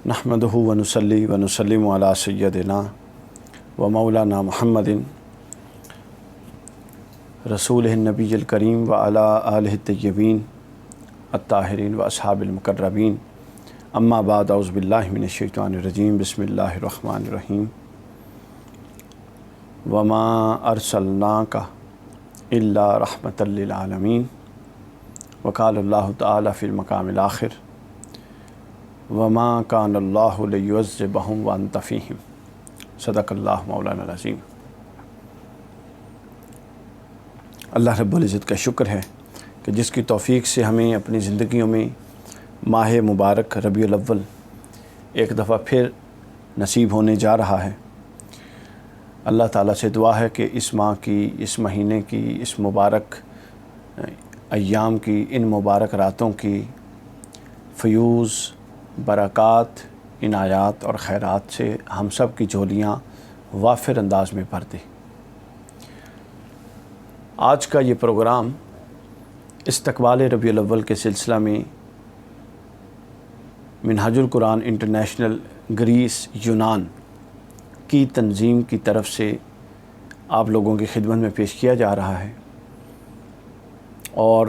نحمدہ و نصلی و نسلم علی سیدنا و مولانا محمد رسول النبی الکریم و علی آلہ الطیبین الطاہرین و اصحاب المقربین اما بعد اعوذ باللہ من الشیطان الرجیم بسم اللہ الرحمن الرحیم وما ارسلناک الا رحمۃ للعالمین وقال اللہ تعالی فی المقام الآخر وما کان اللہ لیعذبہم وانت فیہم صدق اللہ مولانا العظیم۔ اللہ رب العزت کا شکر ہے کہ جس کی توفیق سے ہمیں اپنی زندگیوں میں ماہ مبارک ربیع الاول ایک دفعہ پھر نصیب ہونے جا رہا ہے۔ اللہ تعالیٰ سے دعا ہے کہ اس ماہ کی، اس مہینے کی، اس مبارک ایام کی، ان مبارک راتوں کی فیوز، برکات، عنایات اور خیرات سے ہم سب کی جھولیاں وافر انداز میں بھر دے۔ آج کا یہ پروگرام استقبال ربیع الاول کے سلسلہ میں منہاج القرآن انٹرنیشنل گریس یونان کی تنظیم کی طرف سے آپ لوگوں کی خدمت میں پیش کیا جا رہا ہے، اور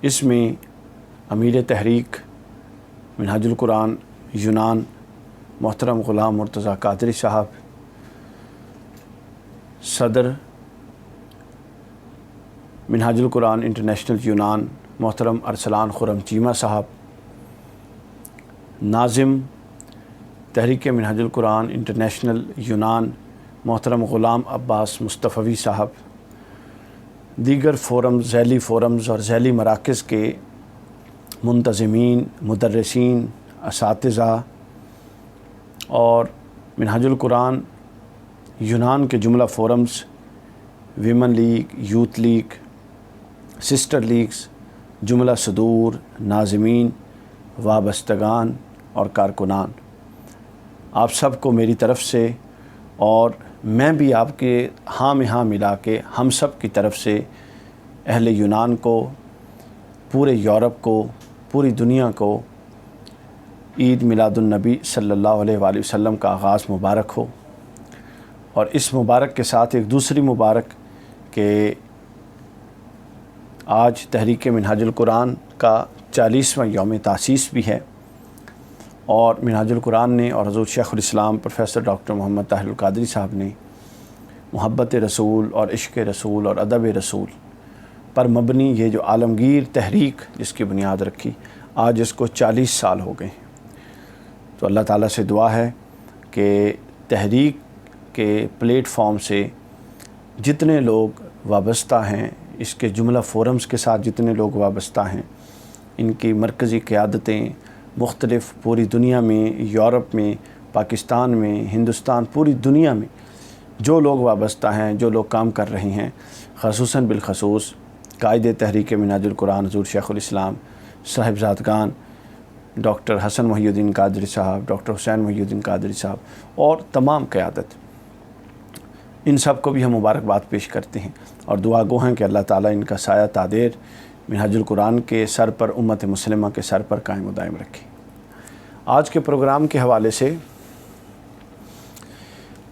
اس میں امیر تحریک منہاج القرآن یونان محترم غلام مرتضیٰ قادری صاحب، صدر منہاج القرآن انٹرنیشنل یونان محترم ارسلان خرم چیمہ صاحب، ناظم تحریک منہاج القرآن انٹرنیشنل یونان محترم غلام عباس مصطفی صاحب، دیگر فورمز، ذیلی فورمز اور ذیلی مراکز کے منتظمین، مدرسین، اساتذہ اور منہاج القرآن یونان کے جملہ forums, women league, youth league, sister leagues, جملہ صدور، ناظمین، وابستگان اور کارکنان، آپ سب کو میری طرف سے اور میں بھی آپ کے ہاں میں ہاں ملا کے ہم سب کی طرف سے اہل یونان کو، پورے یورپ کو، پوری دنیا کو عید میلاد النبی صلی اللہ علیہ وآلہ وسلم کا آغاز مبارک ہو۔ اور اس مبارک کے ساتھ ایک دوسری مبارک کہ آج تحریک منہاج القرآن کا 40واں یوم تاسیس بھی ہے، اور منہاج القرآن نے اور حضرت شیخ الاسلام پروفیسر ڈاکٹر محمد طاہر القادری صاحب نے محبت رسول اور عشق رسول اور ادب رسول پر مبنی یہ جو عالمگیر تحریک جس کی بنیاد رکھی، آج اس کو 40 سال ہو گئے ہیں۔ تو اللہ تعالیٰ سے دعا ہے کہ تحریک کے پلیٹ فارم سے جتنے لوگ وابستہ ہیں، اس کے جملہ فورمز کے ساتھ جتنے لوگ وابستہ ہیں، ان کی مرکزی قیادتیں مختلف پوری دنیا میں، یورپ میں، پاکستان میں، ہندوستان، پوری دنیا میں جو لوگ وابستہ ہیں، جو لوگ کام کر رہے ہیں، خصوصاً بالخصوص قائد تحریک منہاج القرآن حضور شیخ الاسلام صاحبزادگان ڈاکٹر حسن محی الدین قادری صاحب، ڈاکٹر حسین محی الدین قادری صاحب اور تمام قیادت، ان سب کو بھی ہم مبارکباد پیش کرتے ہیں اور دعا گو ہیں کہ اللہ تعالیٰ ان کا سایہ تادیر منہاج القرآن کے سر پر، امت مسلمہ کے سر پر قائم و دائم رکھے۔ آج کے پروگرام کے حوالے سے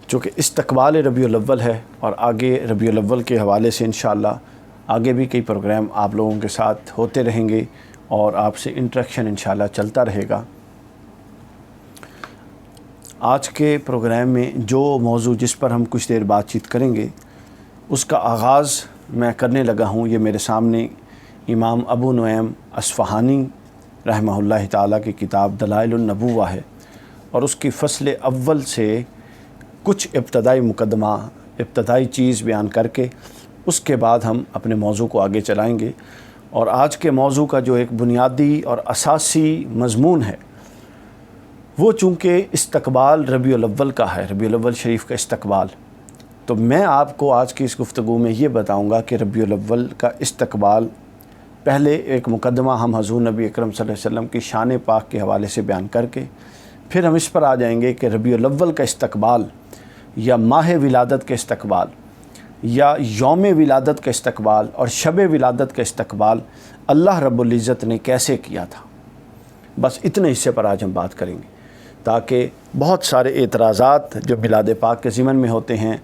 چونکہ استقبال ربیع الاول ہے، اور آگے ربیع الاول کے حوالے سے انشاءاللہ آگے بھی کئی پروگرام آپ لوگوں کے ساتھ ہوتے رہیں گے اور آپ سے انٹریکشن انشاءاللہ چلتا رہے گا۔ آج کے پروگرام میں جو موضوع جس پر ہم کچھ دیر بات چیت کریں گے، اس کا آغاز میں کرنے لگا ہوں۔ یہ میرے سامنے امام ابو نعیم اصفہانی رحمہ اللہ تعالیٰ کی کتاب دلائل النبوہ ہے، اور اس کی فصل اول سے کچھ ابتدائی مقدمہ، ابتدائی چیز بیان کر کے اس کے بعد ہم اپنے موضوع کو آگے چلائیں گے۔ اور آج کے موضوع کا جو ایک بنیادی اور اساسی مضمون ہے، وہ چونکہ استقبال ربیع الاول کا ہے، ربیع الاول شریف کا استقبال، تو میں آپ کو آج کی اس گفتگو میں یہ بتاؤں گا کہ ربیع الاول کا استقبال، پہلے ایک مقدمہ ہم حضور نبی اکرم صلی اللہ علیہ وسلم کی شان پاک کے حوالے سے بیان کر کے پھر ہم اس پر آ جائیں گے کہ ربیع الاول کا استقبال یا ماہ ولادت کے استقبال یا یوم ولادت کا استقبال اور شب ولادت کا استقبال اللہ رب العزت نے کیسے کیا تھا، بس اتنے حصے پر آج ہم بات کریں گے۔ تاکہ بہت سارے اعتراضات جو میلاد پاک کے ضمن میں ہوتے ہیں،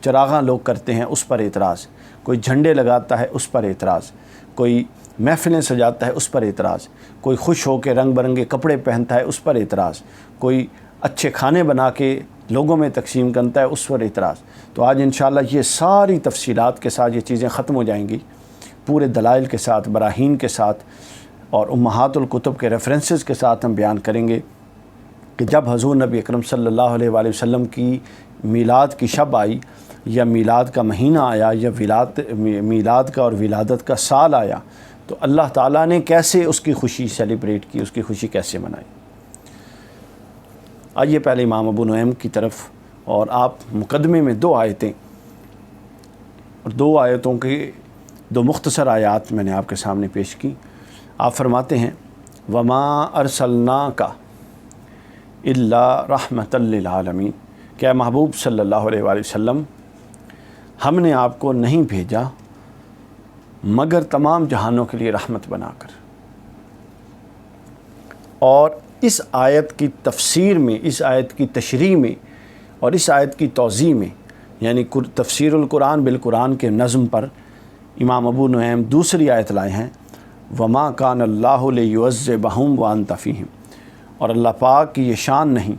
چراغاں لوگ کرتے ہیں اس پر اعتراض، کوئی جھنڈے لگاتا ہے اس پر اعتراض، کوئی محفلیں سجاتا ہے اس پر اعتراض، کوئی خوش ہو کے رنگ برنگے کپڑے پہنتا ہے اس پر اعتراض، کوئی اچھے کھانے بنا کے لوگوں میں تقسیم کرتا ہے اس پر اعتراض۔ تو آج انشاءاللہ یہ ساری تفصیلات کے ساتھ یہ چیزیں ختم ہو جائیں گی، پورے دلائل کے ساتھ، براہین کے ساتھ اور امہات الکتب کے ریفرنسز کے ساتھ ہم بیان کریں گے کہ جب حضور نبی اکرم صلی اللہ علیہ وآلہ وسلم کی میلاد کی شب آئی، یا میلاد کا مہینہ آیا، یا میلاد کا اور ولادت کا سال آیا، تو اللہ تعالیٰ نے کیسے اس کی خوشی سیلیبریٹ کی، اس کی خوشی کیسے منائی۔ آئیے پہلے امام ابو نعیم کی طرف، اور آپ مقدمے میں 2 آیتیں اور 2 آیتوں کی 2 مختصر آیات میں نے آپ کے سامنے پیش کی۔ آپ فرماتے ہیں وما ارسلناک الا رحمۃ للعالمین، کہ اے محبوب صلی اللہ علیہ وآلہ وسلم ہم نے آپ کو نہیں بھیجا مگر تمام جہانوں کے لیے رحمت بنا کر۔ اور اس آیت کی تفسیر میں، اس آیت کی تشریح میں اور اس آیت کی توضیح میں، یعنی تفسیر القرآن بالقرآن کے نظم پر امام ابو نعیم دوسری آیت لائے ہیں وما کان اللہ لیعذبہم وانت فیہم، اور اللہ پاک کی یہ شان نہیں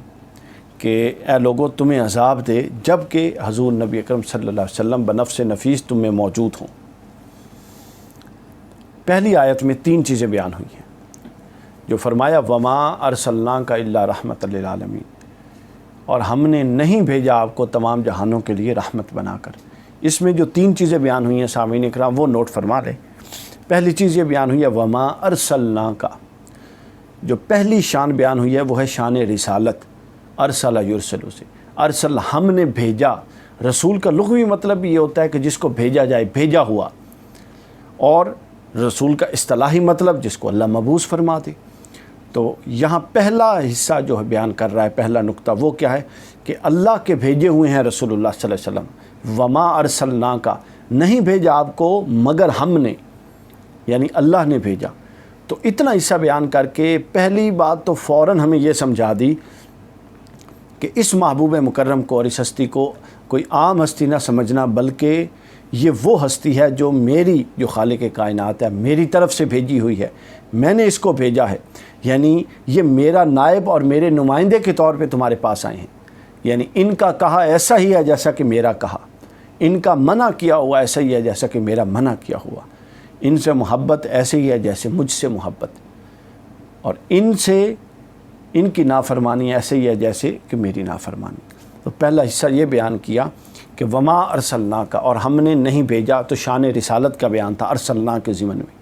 کہ اے لوگو تمہیں عذاب دے جب کہ حضور نبی اکرم صلی اللہ علیہ وسلم بنفس نفیس تم میں موجود ہوں۔ پہلی آیت میں 3 چیزیں بیان ہوئی ہیں، جو فرمایا وما ارسلناک الا رحمۃ للعالمین، اور ہم نے نہیں بھیجا آپ کو تمام جہانوں کے لیے رحمت بنا کر۔ اس میں جو 3 چیزیں بیان ہوئی ہیں سامعین اکرام وہ نوٹ فرما لیں۔ پہلی چیز یہ بیان ہوئی ہے وما ارسلناک، جو پہلی شان بیان ہوئی ہے وہ ہے شان رسالت، ارسل یرسل سے، ارسل ہم نے بھیجا۔ رسول کا لغوی مطلب یہ ہوتا ہے کہ جس کو بھیجا جائے، بھیجا ہوا، اور رسول کا اصطلاحی مطلب جس کو اللہ مبعوث فرما دے۔ تو یہاں پہلا حصہ جو ہے بیان کر رہا ہے، پہلا نقطہ وہ کیا ہے کہ اللہ کے بھیجے ہوئے ہیں رسول اللہ صلی اللہ علیہ وسلم۔ وما ارسلناک، نہیں بھیجا آپ کو مگر ہم نے، یعنی اللہ نے بھیجا۔ تو اتنا حصہ بیان کر کے پہلی بات تو فوراً ہمیں یہ سمجھا دی کہ اس محبوب مکرم کو اور اس ہستی کو کوئی عام ہستی نہ سمجھنا، بلکہ یہ وہ ہستی ہے جو میری، جو خالق کائنات ہے، میری طرف سے بھیجی ہوئی ہے، میں نے اس کو بھیجا ہے، یعنی یہ میرا نائب اور میرے نمائندے کے طور پہ تمہارے پاس آئے ہیں۔ یعنی ان کا کہا ایسا ہی ہے جیسا کہ میرا کہا، ان کا منع کیا ہوا ایسا ہی ہے جیسا کہ میرا منع کیا ہوا، ان سے محبت ایسے ہی ہے جیسے مجھ سے محبت، اور ان سے ان کی نافرمانی ایسے ہی ہے جیسے کہ میری نافرمانی۔ تو پہلا حصہ یہ بیان کیا کہ وما ارسلناک، اور ہم نے نہیں بھیجا، تو شان رسالت کا بیان تھا ارسلنا کے ضمن میں۔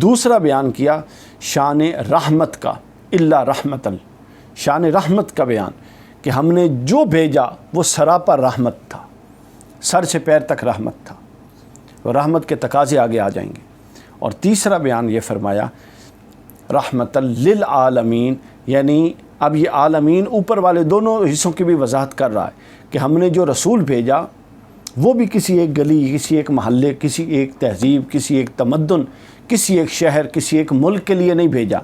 دوسرا بیان کیا شان رحمت کا، الا رحمتن، شان رحمت کا بیان کہ ہم نے جو بھیجا وہ سراپا رحمت تھا، سر سے پیر تک رحمت تھا، اور رحمت کے تقاضے آگے آ جائیں گے۔ اور تیسرا بیان یہ فرمایا رحمت للعالمین، یعنی اب یہ عالمین اوپر والے دونوں حصوں کی بھی وضاحت کر رہا ہے کہ ہم نے جو رسول بھیجا وہ بھی کسی ایک گلی، کسی ایک محلے، کسی ایک تہذیب، کسی ایک تمدن، کسی ایک شہر، کسی ایک ملک کے لیے نہیں بھیجا،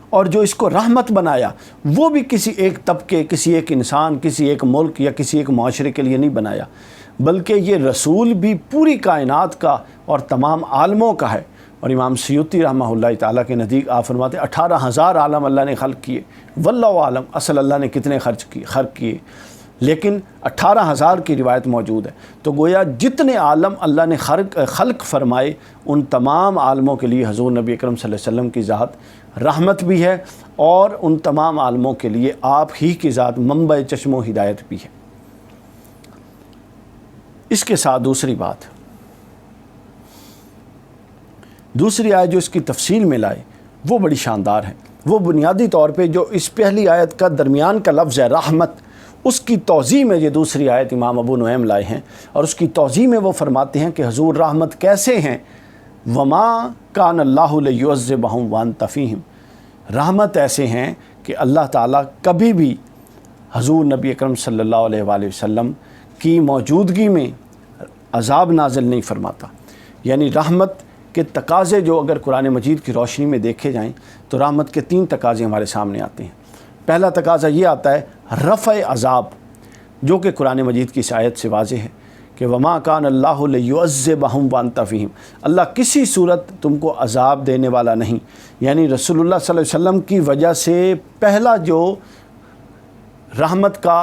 اور جو اس کو رحمت بنایا وہ بھی کسی ایک طبقے، کسی ایک انسان، کسی ایک ملک یا کسی ایک معاشرے کے لیے نہیں بنایا، بلکہ یہ رسول بھی پوری کائنات کا اور تمام عالموں کا ہے۔ اور امام سیوطی رحمہ اللہ تعالیٰ کے نزدیک آپ فرماتے ہیں 18,000 عالم اللہ نے خلق کیے، واللہ عالم اصل اللہ نے کتنے خلق کیے، لیکن 18,000 کی روایت موجود ہے۔ تو گویا جتنے عالم اللہ نے خلق فرمائے ان تمام عالموں کے لیے حضور نبی اکرم صلی اللہ علیہ وسلم کی ذات رحمت بھی ہے، اور ان تمام عالموں کے لیے آپ ہی کی ذات منبع چشم و ہدایت بھی ہے۔ اس کے ساتھ دوسری آیت جو اس کی تفصیل میں لائے وہ بڑی شاندار ہے۔ وہ بنیادی طور پہ جو اس پہلی آیت کا درمیان کا لفظ ہے رحمت، اس کی توضیح میں یہ دوسری آیت امام ابو نعیم لائے ہیں، اور اس کی توضیح میں وہ فرماتے ہیں کہ حضور رحمت کیسے ہیں، وما کان اللہ لیعذبہم وانت فیہم، رحمت ایسے ہیں کہ اللہ تعالیٰ کبھی بھی حضور نبی اکرم صلی اللہ علیہ وآلہ وسلم کی موجودگی میں عذاب نازل نہیں فرماتا۔ یعنی رحمت کے تقاضے جو اگر قرآن مجید کی روشنی میں دیکھے جائیں تو رحمت کے 3 تقاضے ہمارے سامنے آتے ہیں۔ پہلا تقاضا یہ آتا ہے رفع عذاب، جو کہ قرآن مجید کی اس آیت سے واضح ہے کہ وما کان اللہ لیعذبہم وانت فیہم، اللہ کسی صورت تم کو عذاب دینے والا نہیں. یعنی رسول اللہ صلی اللہ علیہ وسلم کی وجہ سے پہلا جو رحمت کا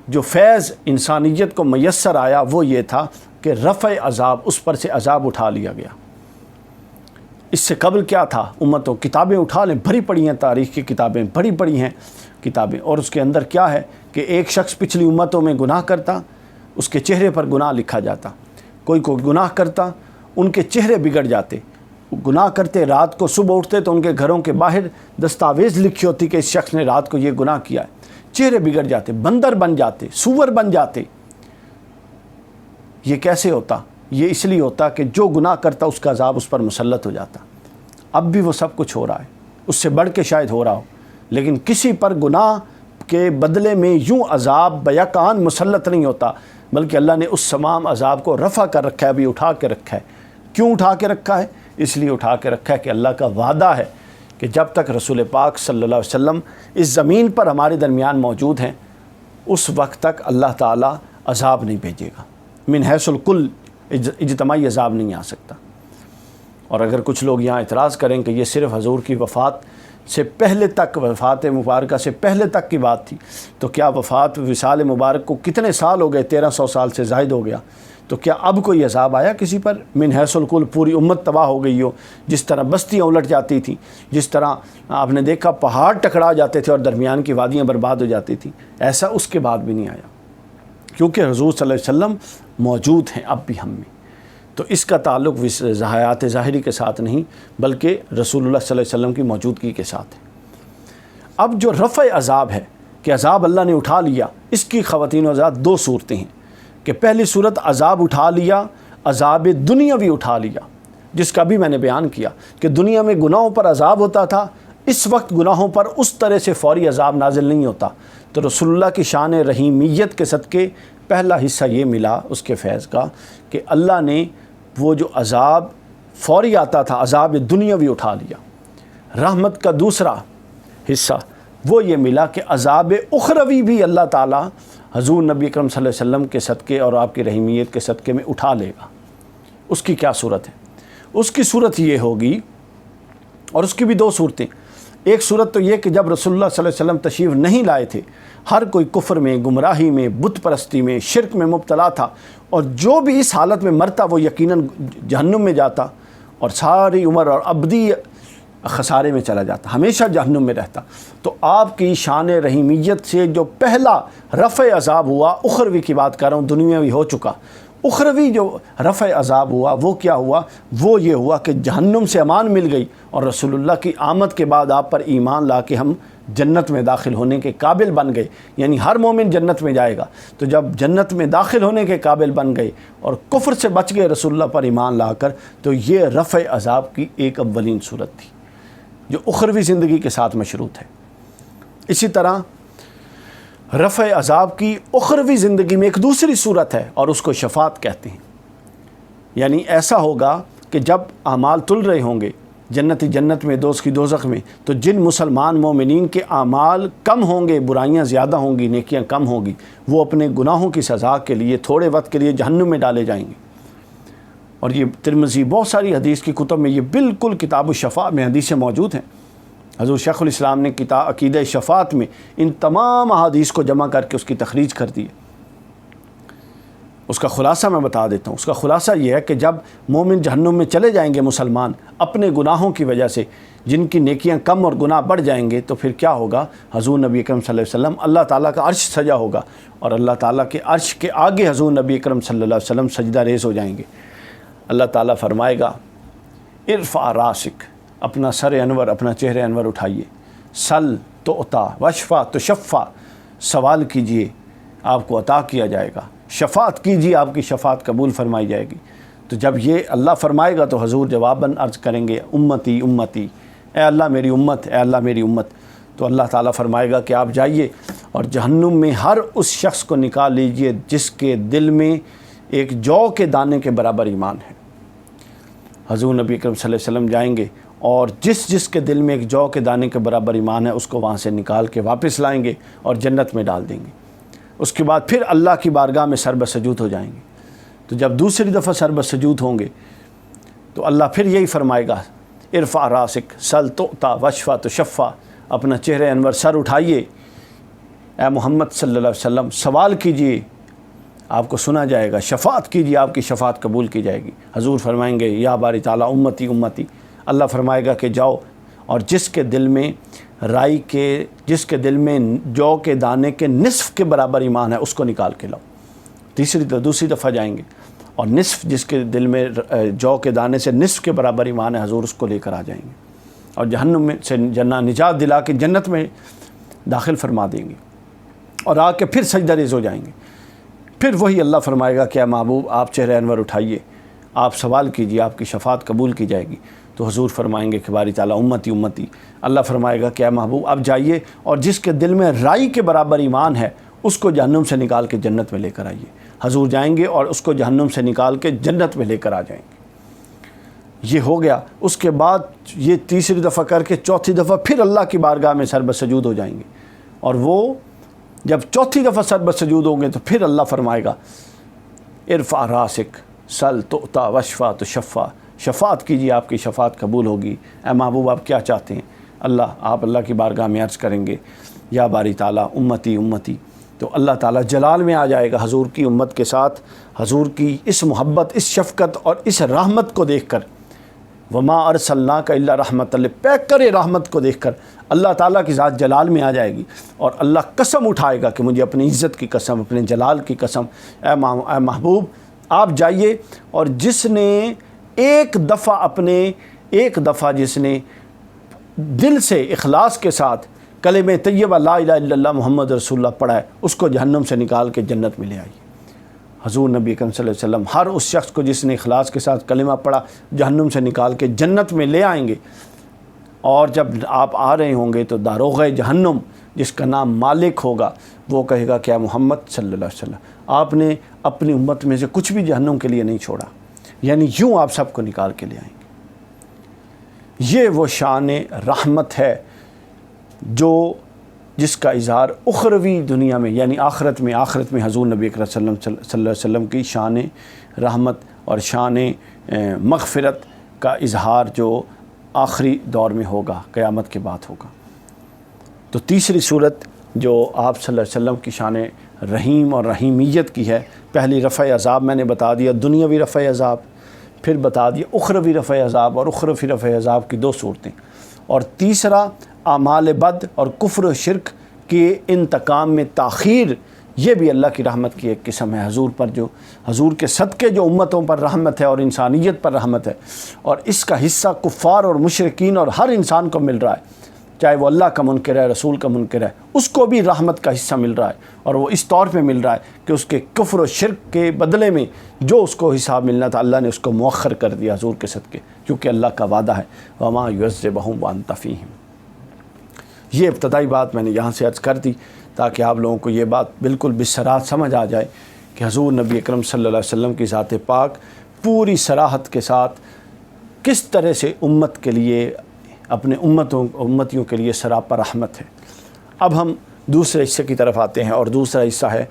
جو فیض انسانیت کو میسر آیا وہ یہ تھا کہ رفع عذاب، اس پر سے عذاب اٹھا لیا گیا. اس سے قبل کیا تھا؟ امتوں کتابیں اٹھا لیں، بھری پڑی ہیں تاریخ کی کتابیں، بھری پڑی ہیں کتابیں، اور اس کے اندر کیا ہے کہ ایک شخص پچھلی امتوں میں گناہ کرتا، اس کے چہرے پر گناہ لکھا جاتا. کوئی گناہ کرتا، ان کے چہرے بگڑ جاتے. گناہ کرتے، رات کو صبح اٹھتے تو ان کے گھروں کے باہر دستاویز لکھی ہوتی کہ اس شخص نے رات کو یہ گناہ کیا ہے. چہرے بگڑ جاتے، بندر بن جاتے، سور بن جاتے. یہ کیسے ہوتا؟ یہ اس لیے ہوتا کہ جو گناہ کرتا اس کا عذاب اس پر مسلط ہو جاتا. اب بھی وہ سب کچھ ہو رہا ہے، اس سے بڑھ کے شاید ہو رہا ہو، لیکن کسی پر گناہ کے بدلے میں یوں عذاب بیکان مسلط نہیں ہوتا، بلکہ اللہ نے اس تمام عذاب کو رفع کر رکھا ہے، ابھی اٹھا کے رکھا ہے. کیوں اٹھا کے رکھا ہے؟ اس لیے اٹھا کے رکھا ہے کہ اللہ کا وعدہ ہے کہ جب تک رسول پاک صلی اللہ علیہ وسلم اس زمین پر ہمارے درمیان موجود ہیں اس وقت تک اللہ تعالیٰ عذاب نہیں بھیجے گا. من حیث الکل اجتماعی عذاب نہیں آ سکتا. اور اگر کچھ لوگ یہاں اعتراض کریں کہ یہ صرف حضور کی وفات سے پہلے تک، وفات مبارکہ سے پہلے تک کی بات تھی، تو کیا وفات وصال مبارک کو کتنے سال ہو گئے؟ 1300 سال سے زائد ہو گیا. تو کیا اب کوئی عذاب آیا کسی پر؟ من حیث الکل پوری امت تباہ ہو گئی ہو، جس طرح بستیاں الٹ جاتی تھیں، جس طرح آپ نے دیکھا پہاڑ ٹکرا جاتے تھے اور درمیان کی وادیاں برباد ہو جاتی تھیں، ایسا اس کے بعد بھی نہیں آیا، کیونکہ حضور صلی اللہ علیہ وسلم موجود ہیں اب بھی ہم میں. تو اس کا تعلق حیات ظاہری کے ساتھ نہیں بلکہ رسول اللہ صلی اللہ علیہ وسلم کی موجودگی کے ساتھ ہے. اب جو رفع عذاب ہے کہ عذاب اللہ نے اٹھا لیا، اس کی خواتین و حضرات دو صورتیں ہیں کہ پہلی صورت عذاب اٹھا لیا، عذاب دنیاوی اٹھا لیا، جس کا بھی میں نے بیان کیا کہ دنیا میں گناہوں پر عذاب ہوتا تھا، اس وقت گناہوں پر اس طرح سے فوری عذاب نازل نہیں ہوتا. تو رسول اللہ کی شان رحیمیت کے صدقے پہلا حصہ یہ ملا اس کے فیض کا کہ اللہ نے وہ جو عذاب فوری آتا تھا عذاب دنیاوی اٹھا لیا. رحمت کا دوسرا حصہ وہ یہ ملا کہ عذاب اخروی بھی اللہ تعالیٰ حضور نبی اکرم صلی اللہ علیہ وسلم کے صدقے اور آپ کی رحیمیت کے صدقے میں اٹھا لے گا. اس کی کیا صورت ہے؟ اس کی صورت یہ ہوگی، اور اس کی بھی دو صورتیں. ایک صورت تو یہ کہ جب رسول اللہ صلی اللہ علیہ وسلم تشریف نہیں لائے تھے، ہر کوئی کفر میں، گمراہی میں، بت پرستی میں، شرک میں مبتلا تھا، اور جو بھی اس حالت میں مرتا وہ یقیناً جہنم میں جاتا اور ساری عمر اور ابدی خسارے میں چلا جاتا، ہمیشہ جہنم میں رہتا. تو آپ کی شان رحیمیت سے جو پہلا رفع عذاب ہوا، اخروی کی بات کر رہا ہوں، دنیاوی ہو چکا، اخروی جو رفع عذاب ہوا وہ کیا ہوا؟ وہ یہ ہوا کہ جہنم سے امان مل گئی، اور رسول اللہ کی آمد کے بعد آپ پر ایمان لا کے ہم جنت میں داخل ہونے کے قابل بن گئے. یعنی ہر مومن جنت میں جائے گا. تو جب جنت میں داخل ہونے کے قابل بن گئے اور کفر سے بچ گئے رسول اللہ پر ایمان لا کر، تو یہ رفع عذاب کی ایک اولین صورت تھی جو اخروی زندگی کے ساتھ مشروط ہے. اسی طرح رفع عذاب کی اخروی زندگی میں ایک دوسری صورت ہے اور اس کو شفاعت کہتے ہیں. یعنی ایسا ہوگا کہ جب اعمال تل رہے ہوں گے، جنتی جنت میں، دوست کی دوزخ میں، تو جن مسلمان مومنین کے اعمال کم ہوں گے، برائیاں زیادہ ہوں گی، نیکیاں کم ہوں گی، وہ اپنے گناہوں کی سزا کے لیے تھوڑے وقت کے لیے جہنم میں ڈالے جائیں گے. اور یہ ترمذی بہت ساری حدیث کی کتب میں یہ بالکل کتاب الشفاء میں حدیثیں موجود ہیں. حضور شیخ الاسلام نے عقیدہ شفاعت میں ان تمام احادیث کو جمع کر کے اس کی تخریج کر دی ہے. اس کا خلاصہ میں بتا دیتا ہوں. اس کا خلاصہ یہ ہے کہ جب مومن جہنم میں چلے جائیں گے مسلمان اپنے گناہوں کی وجہ سے، جن کی نیکیاں کم اور گناہ بڑھ جائیں گے، تو پھر کیا ہوگا؟ حضور نبی اکرم صلی اللہ علیہ وسلم، اللہ تعالیٰ کا عرش سجا ہوگا، اور اللہ تعالیٰ کے عرش کے آگے حضور نبی اکرم صلی اللہ علیہ وسلم سجدہ ریز ہو جائیں گے. اللہ تعالیٰ فرمائے گا ارفع راسک، اپنا سر انور، اپنا چہرے انور اٹھائیے، سل تو عطا، وشفا تو شفا، سوال کیجئے آپ کو عطا کیا جائے گا، شفاعت کیجئے آپ کی شفاعت قبول فرمائی جائے گی. تو جب یہ اللہ فرمائے گا تو حضور جواباً عرض کریں گے امتی امتی، اے اللہ میری امت، اے اللہ میری امت. تو اللہ تعالیٰ فرمائے گا کہ آپ جائیے اور جہنم میں ہر اس شخص کو نکال لیجئے جس کے دل میں ایک جو کے دانے کے برابر ایمان ہے. حضور نبی اکرم صلی اللہ علیہ وسلم جائیں گے اور جس جس کے دل میں ایک جو کے دانے کے برابر ایمان ہے اس کو وہاں سے نکال کے واپس لائیں گے اور جنت میں ڈال دیں گے۔ اس کے بعد پھر اللہ کی بارگاہ میں سر بسجود ہو جائیں گے۔ تو جب دوسری دفعہ سر بسجود ہوں گے تو اللہ پھر یہی فرمائے گا، ارفع راسک سل تؤتا وشفا تشفا، اپنا چہرہ انور سر اٹھائیے اے محمد صلی اللہ علیہ وسلم، سوال کیجئے آپ کو سنا جائے گا، شفاعت کیجئے آپ کی شفاعت قبول کی جائے گی۔ حضور فرمائیں گے یا باری تعالیٰ امتی امتی، اللہ فرمائے گا کہ جاؤ اور جس کے دل میں جس کے دل میں جو کے دانے کے نصف کے برابر ایمان ہے اس کو نکال کے لاؤ۔ دوسری دفعہ جائیں گے اور نصف جس کے دل میں جو کے دانے سے نصف کے برابر ایمان ہے حضور اس کو لے کر آ جائیں گے اور جہنم میں سے نجات دلا کے جنت میں داخل فرما دیں گے، اور آ کے پھر سجدہ ریز ہو جائیں گے۔ پھر وہی اللہ فرمائے گا کہ اے محبوب آپ چہرہ انور اٹھائیے، آپ سوال کیجئے آپ کی شفاعت قبول کی جائے گی۔ تو حضور فرمائیں گے کہ باری تعالیٰ امتی امتی، اللہ فرمائے گا کہ اے محبوب اب جائیے اور جس کے دل میں رائی کے برابر ایمان ہے اس کو جہنم سے نکال کے جنت میں لے کر آئیے۔ حضور جائیں گے اور اس کو جہنم سے نکال کے جنت میں لے کر آ جائیں گے۔ یہ ہو گیا۔ اس کے بعد یہ تیسری دفعہ کر کے چوتھی دفعہ پھر اللہ کی بارگاہ میں سر بسجود ہو جائیں گے، اور وہ جب چوتھی دفعہ سر بسجود ہوں گے تو پھر اللہ فرمائے گا ارفع راسک سل تؤتا وشفا تشفا، شفاعت کیجیے آپ کی شفاعت قبول ہوگی۔ اے محبوب آپ کیا چاہتے ہیں؟ آپ اللہ کی بارگاہ میں عرض کریں گے یا باری تعالیٰ امتی امتی، تو اللہ تعالیٰ جلال میں آ جائے گا حضور کی امت کے ساتھ۔ حضور کی اس محبت، اس شفقت اور اس رحمت کو دیکھ کر، وما ارسلناک الا رحمۃ پیک کرے رحمت کو دیکھ کر اللہ تعالیٰ کی ذات جلال میں آ جائے گی، اور اللہ قسم اٹھائے گا کہ مجھے اپنی عزت کی قسم، اپنے جلال کی قسم، اے محبوب آپ جائیے، اور جس نے ایک دفعہ جس نے دل سے اخلاص کے ساتھ کلمہ طیبہ لا الہ الا اللہ محمد رسول اللہ پڑھا ہے اس کو جہنم سے نکال کے جنت میں لے آئیے۔ حضور نبی اکرم صلی اللہ علیہ وسلم ہر اس شخص کو جس نے اخلاص کے ساتھ کلمہ پڑھا جہنم سے نکال کے جنت میں لے آئیں گے، اور جب آپ آ رہے ہوں گے تو داروغہ جہنم جس کا نام مالک ہوگا وہ کہے گا کہ اے محمد صلی اللہ علیہ وسلم آپ نے اپنی امت میں سے کچھ بھی جہنم کے لیے نہیں چھوڑا، یعنی یوں آپ سب کو نکال کے لے آئیں گے۔ یہ وہ شان رحمت ہے جس کا اظہار اخروی دنیا میں یعنی آخرت میں حضور نبی اکرم صلی اللہ علیہ وسلم کی شان رحمت اور شان مغفرت کا اظہار جو آخری دور میں ہوگا، قیامت کے بعد ہوگا۔ تو تیسری صورت جو آپ صلی اللہ علیہ وسلم کی شان رحیم اور رحیمیت کی ہے، پہلی رفع عذاب میں نے بتا دیا، دنیاوی رفع عذاب، پھر بتا دیا اخروی رفع عذاب اور اخروی رفع عذاب کی 2 صورتیں، اور تیسرا اعمال بد اور کفر و شرک کے انتقام میں تاخیر، یہ بھی اللہ کی رحمت کی ایک قسم ہے۔ حضور کے صدقے جو امتوں پر رحمت ہے اور انسانیت پر رحمت ہے، اور اس کا حصہ کفار اور مشرکین اور ہر انسان کو مل رہا ہے، چاہے وہ اللہ کا منکر ہے، رسول کا منکر ہے، اس کو بھی رحمت کا حصہ مل رہا ہے، اور وہ اس طور پہ مل رہا ہے کہ اس کے کفر و شرک کے بدلے میں جو اس کو حساب ملنا تھا اللہ نے اس کو مؤخر کر دیا حضور کے صدقے، کیونکہ اللہ کا وعدہ ہے وما یعذبہم وانت فیہم۔ یہ ابتدائی بات میں نے یہاں سے عرض کر دی تاکہ آپ لوگوں کو یہ بات بالکل بصراحت سمجھ آ جائے کہ حضور نبی اکرم صلی اللہ علیہ وسلم کی ذات پاک پوری صراحت کے ساتھ کس طرح سے امت کے لیے، اپنے امتیوں کے لیے سراپا رحمت ہے۔ اب ہم دوسرے حصے کی طرف آتے ہیں، اور دوسرا حصہ ہے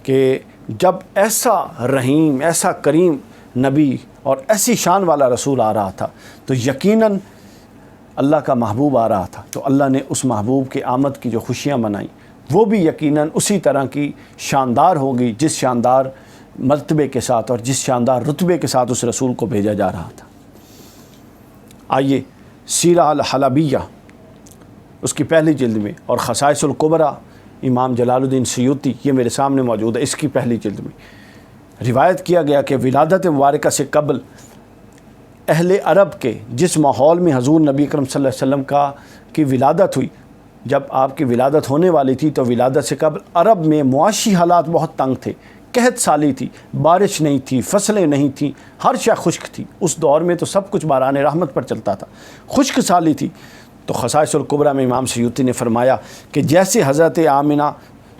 کہ جب ایسا رحیم، ایسا کریم نبی اور ایسی شان والا رسول آ رہا تھا تو یقیناً اللہ کا محبوب آ رہا تھا، تو اللہ نے اس محبوب کی آمد کی جو خوشیاں منائیں وہ بھی یقیناً اسی طرح کی شاندار ہوگی جس شاندار مرتبے کے ساتھ اور جس شاندار رتبے کے ساتھ اس رسول کو بھیجا جا رہا تھا۔ آئیے سیرہ الحلبیہ اس کی پہلی جلد میں، اور خصائص الکبریٰ امام جلال الدین سیوطی، یہ میرے سامنے موجود ہے، اس کی پہلی جلد میں روایت کیا گیا کہ ولادت مبارکہ سے قبل اہل عرب کے جس ماحول میں حضور نبی اکرم صلی اللہ علیہ وسلم کی ولادت ہوئی، جب آپ کی ولادت ہونے والی تھی تو ولادت سے قبل عرب میں معاشی حالات بہت تنگ تھے، قحط سالی تھی، بارش نہیں تھی، فصلیں نہیں تھیں، ہر شے خشک تھی۔ اس دور میں تو سب کچھ باران رحمت پر چلتا تھا، خشک سالی تھی۔ تو خصائص الکبریٰ میں امام سیوطی نے فرمایا کہ جیسے حضرت آمنہ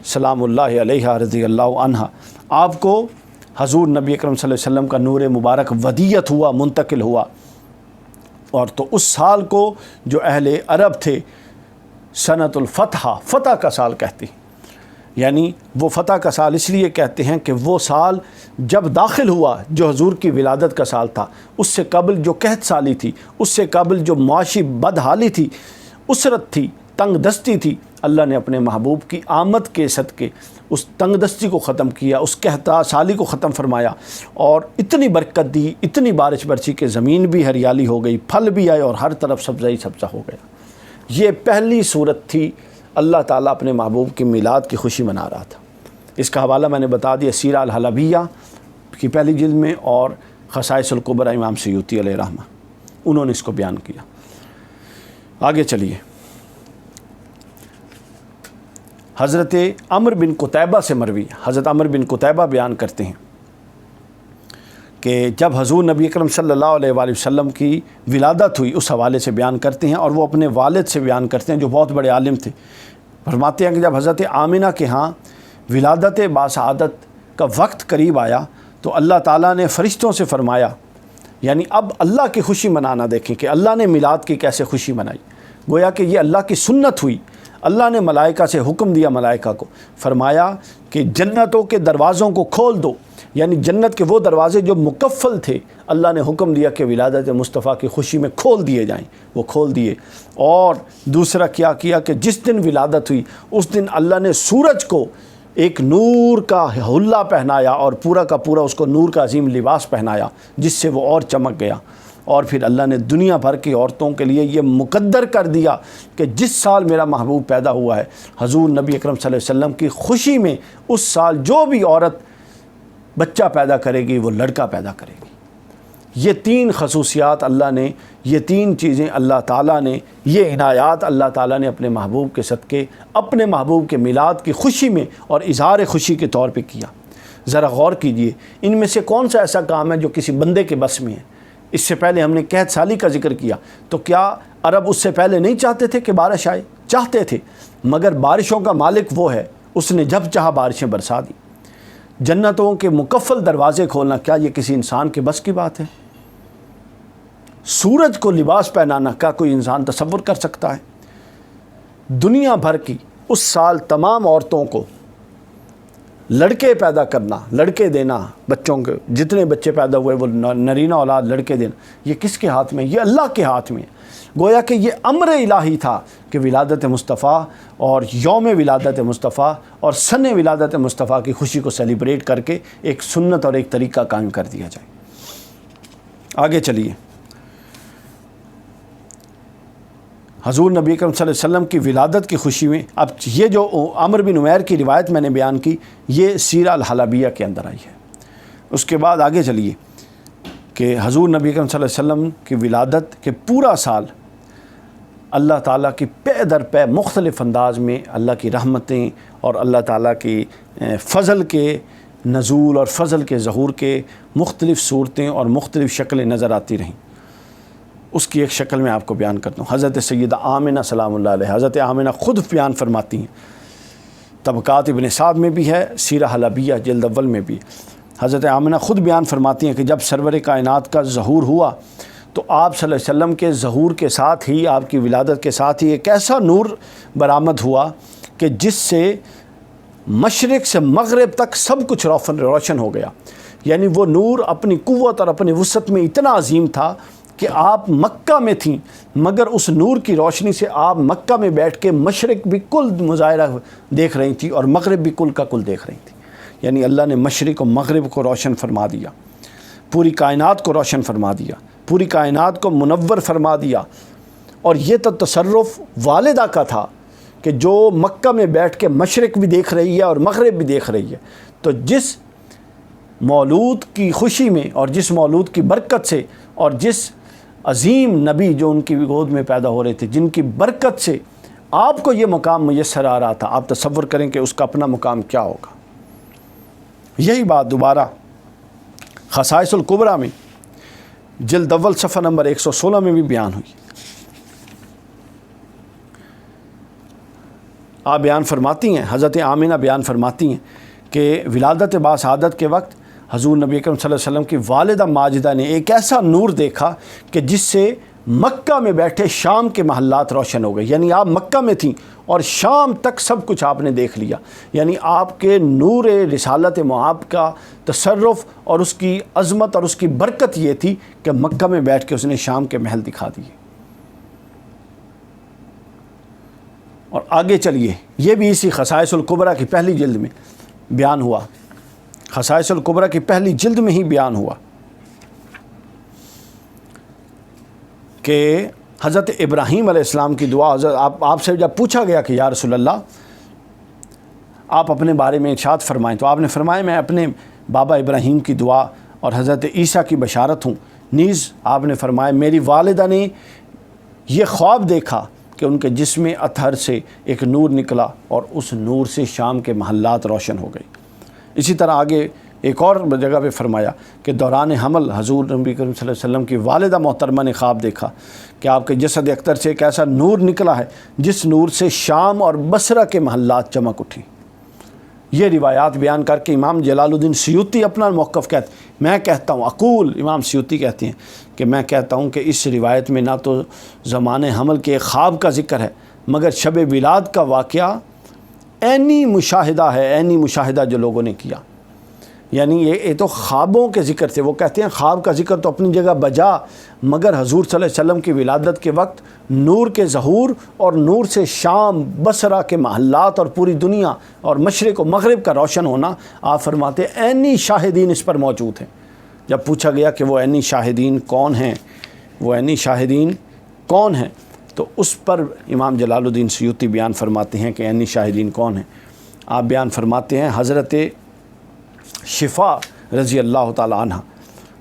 سلام اللہ علیہا رضی اللہ عنہ آپ کو حضور نبی اکرم صلی اللہ علیہ وسلم کا نور مبارک ودیت ہوا، منتقل ہوا، اور تو اس سال کو جو اہل عرب تھے سنت الفتح، فتح کا سال کہتے ہیں، یعنی وہ فتح کا سال اس لیے کہتے ہیں کہ وہ سال جب داخل ہوا جو حضور کی ولادت کا سال تھا، اس سے قبل جو قحط سالی تھی، اس سے قبل جو معاشی بدحالی تھی، اسرت تھی، تنگ دستی تھی، اللہ نے اپنے محبوب کی آمد کے صدقے اس تنگ دستی کو ختم کیا، اس قحط سالی کو ختم فرمایا، اور اتنی برکت دی، اتنی بارش برسی کہ زمین بھی ہریالی ہو گئی، پھل بھی آئے اور ہر طرف سبزہ ہی سبزہ ہو گیا۔ یہ پہلی صورت تھی اللہ تعالیٰ اپنے محبوب کی میلاد کی خوشی منا رہا تھا۔ اس کا حوالہ میں نے بتا دیا سیرہ الحلبیہ کی پہلی جلد میں اور خصائص الکبریٰ امام سیوطی علیہ رحمہ، انہوں نے اس کو بیان کیا۔ آگے چلیے، حضرت عمر بن قتیبہ سے مروی، حضرت عمر بن قتیبہ بیان کرتے ہیں کہ جب حضور نبی اکرم صلی اللہ علیہ وآلہ وسلم کی ولادت ہوئی، اس حوالے سے بیان کرتے ہیں، اور وہ اپنے والد سے بیان کرتے ہیں جو بہت بڑے عالم تھے۔ فرماتے ہیں کہ جب حضرت آمنہ کے ہاں ولادت باسعادت کا وقت قریب آیا تو اللہ تعالیٰ نے فرشتوں سے فرمایا، یعنی اب اللہ کی خوشی منانا دیکھیں کہ اللہ نے میلاد کی کیسے خوشی منائی، گویا کہ یہ اللہ کی سنت ہوئی۔ اللہ نے ملائکہ سے حکم دیا، ملائکہ کو فرمایا کہ جنتوں کے دروازوں کو کھول دو، یعنی جنت کے وہ دروازے جو مکفل تھے اللہ نے حکم دیا کہ ولادت مصطفیٰ کی خوشی میں کھول دیے جائیں، وہ کھول دیے۔ اور دوسرا کیا کیا کہ جس دن ولادت ہوئی اس دن اللہ نے سورج کو ایک نور کا حلہ پہنایا اور پورا کا پورا اس کو نور کا عظیم لباس پہنایا جس سے وہ اور چمک گیا۔ اور پھر اللہ نے دنیا بھر کی عورتوں کے لیے یہ مقدر کر دیا کہ جس سال میرا محبوب پیدا ہوا ہے، حضور نبی اکرم صلی اللہ علیہ وسلم کی خوشی میں اس سال جو بھی عورت بچہ پیدا کرے گی وہ لڑکا پیدا کرے گی۔ یہ تین خصوصیات اللہ نے، یہ تین چیزیں اللہ تعالیٰ نے، یہ عنایات اللہ تعالیٰ نے اپنے محبوب کے صدقے اپنے محبوب کے میلاد کی خوشی میں اور اظہار خوشی کے طور پہ کیا۔ ذرا غور کیجئے، ان میں سے کون سا ایسا کام ہے جو کسی بندے کے بس میں ہے؟ اس سے پہلے ہم نے قحط سالی کا ذکر کیا، تو کیا عرب اس سے پہلے نہیں چاہتے تھے کہ بارش آئے؟ چاہتے تھے، مگر بارشوں کا مالک وہ ہے، اس نے جب چاہا بارشیں برسا دی۔ جنتوں کے مکفل دروازے کھولنا کیا یہ کسی انسان کے بس کی بات ہے؟ سورج کو لباس پہنانا کیا کوئی انسان تصور کر سکتا ہے؟ دنیا بھر کی اس سال تمام عورتوں کو لڑکے پیدا کرنا، لڑکے دینا، بچوں کے جتنے بچے پیدا ہوئے وہ نرینہ اولاد لڑکے دینا، یہ کس کے ہاتھ میں؟ یہ اللہ کے ہاتھ میں ہے۔ گویا کہ یہ امر الہی تھا کہ ولادت مصطفیٰ اور یوم ولادت مصطفیٰ اور سن ولادت مصطفیٰ کی خوشی کو سیلیبریٹ کر کے ایک سنت اور ایک طریقہ قائم کر دیا جائے۔ آگے چلیے، حضور نبی اکرم صلی اللہ علیہ وسلم کی ولادت کی خوشی میں، اب یہ جو عمر بن عمیر کی روایت میں نے بیان کی یہ سیرہ الحلبیہ کے اندر آئی ہے۔ اس کے بعد آگے چلیے کہ حضور نبی اکرم صلی اللہ علیہ وسلم کی ولادت کے پورا سال اللہ تعالیٰ کی پے در پے مختلف انداز میں اللہ کی رحمتیں اور اللہ تعالیٰ کی فضل کے نزول اور فضل کے ظہور کے مختلف صورتیں اور مختلف شکلیں نظر آتی رہیں۔ اس کی ایک شکل میں آپ کو بیان کرتا ہوں۔ حضرت سیدہ آمنہ سلام اللہ علیہ، حضرت آمنہ خود بیان فرماتی ہیں، طبقات ابن سعد میں بھی ہے، سیرہ حلبیہ جلد اول میں بھی۔ حضرت آمنہ خود بیان فرماتی ہیں کہ جب سرور کائنات کا ظہور ہوا تو آپ صلی اللہ علیہ وسلم کے ظہور کے ساتھ ہی، آپ کی ولادت کے ساتھ ہی ایک ایسا نور برآمد ہوا کہ جس سے مشرق سے مغرب تک سب کچھ روشن ہو گیا۔ یعنی وہ نور اپنی قوت اور اپنی وسعت میں اتنا عظیم تھا کہ آپ مکہ میں تھیں مگر اس نور کی روشنی سے آپ مکہ میں بیٹھ کے مشرق بھی کل مظاہرہ دیکھ رہی تھی اور مغرب بھی کل کا کل دیکھ رہی تھی۔ یعنی اللہ نے مشرق و مغرب کو روشن فرما دیا، پوری کائنات کو روشن فرما دیا، پوری کائنات کو منور فرما دیا۔ اور یہ تو تصرف والدہ کا تھا کہ جو مکہ میں بیٹھ کے مشرق بھی دیکھ رہی ہے اور مغرب بھی دیکھ رہی ہے۔ تو جس مولود کی خوشی میں اور جس مولود کی برکت سے اور جس عظیم نبی جو ان کی گود میں پیدا ہو رہے تھے، جن کی برکت سے آپ کو یہ مقام میسر آ رہا تھا، آپ تصور کریں کہ اس کا اپنا مقام کیا ہوگا۔ یہی بات دوبارہ خصائص الکبریٰ میں جلد اول صفحہ نمبر 116 میں بھی بیان ہوئی۔ آپ بیان فرماتی ہیں، حضرت آمنہ بیان فرماتی ہیں کہ ولادت باسعادت کے وقت حضور نبی اکرم صلی اللہ علیہ وسلم کی والدہ ماجدہ نے ایک ایسا نور دیکھا کہ جس سے مکہ میں بیٹھے شام کے محلات روشن ہو گئے. یعنی آپ مکہ میں تھیں اور شام تک سب کچھ آپ نے دیکھ لیا. یعنی آپ کے نور رسالت مآب کا تصرف اور اس کی عظمت اور اس کی برکت یہ تھی کہ مکہ میں بیٹھ کے اس نے شام کے محل دکھا دیے. اور آگے چلیے، یہ بھی اسی خصائص الکبریٰ کی پہلی جلد میں بیان ہوا. خصائص الکبریٰ کی پہلی جلد میں ہی بیان ہوا کہ حضرت ابراہیم علیہ السلام کی دعا. حضرت آپ سے جب پوچھا گیا کہ یا رسول اللہ آپ اپنے بارے میں ارشاد فرمائیں، تو آپ نے فرمایا میں اپنے بابا ابراہیم کی دعا اور حضرت عیسیٰ کی بشارت ہوں. نیز آپ نے فرمایا میری والدہ نے یہ خواب دیکھا کہ ان کے جسم اطہر سے ایک نور نکلا اور اس نور سے شام کے محلات روشن ہو گئی. اسی طرح آگے ایک اور جگہ پہ فرمایا کہ دوران حمل حضور نبی کریم صلی اللہ علیہ وسلم کی والدہ محترمہ نے خواب دیکھا کہ آپ کے جسد اختر سے ایک ایسا نور نکلا ہے جس نور سے شام اور بصرہ کے محلات چمک اٹھی. یہ روایات بیان کر کے امام جلال الدین سیوطی اپنا موقف کہتے ہیں. میں کہتا ہوں اقول، امام سیوطی کہتے ہیں کہ میں کہتا ہوں کہ اس روایت میں نہ تو زمان حمل کے ایک خواب کا ذکر ہے مگر شب ولاد کا واقعہ عینی مشاہدہ ہے، عینی مشاہدہ جو لوگوں نے کیا. یعنی یہ تو خوابوں کے ذکر تھے. وہ کہتے ہیں خواب کا ذکر تو اپنی جگہ بجا، مگر حضور صلی اللہ علیہ وسلم کی ولادت کے وقت نور کے ظہور اور نور سے شام بصرہ کے محلات اور پوری دنیا اور مشرق و مغرب کا روشن ہونا، آپ فرماتے ہیں عینی شاہدین اس پر موجود ہیں. جب پوچھا گیا کہ وہ عینی شاہدین کون ہیں، وہ عینی شاہدین کون ہیں، تو اس پر امام جلال الدین سیوطی بیان فرماتے ہیں کہ عینی شاہدین کون ہیں. آپ بیان فرماتے ہیں حضرت شفا رضی اللہ تعالی عنہ،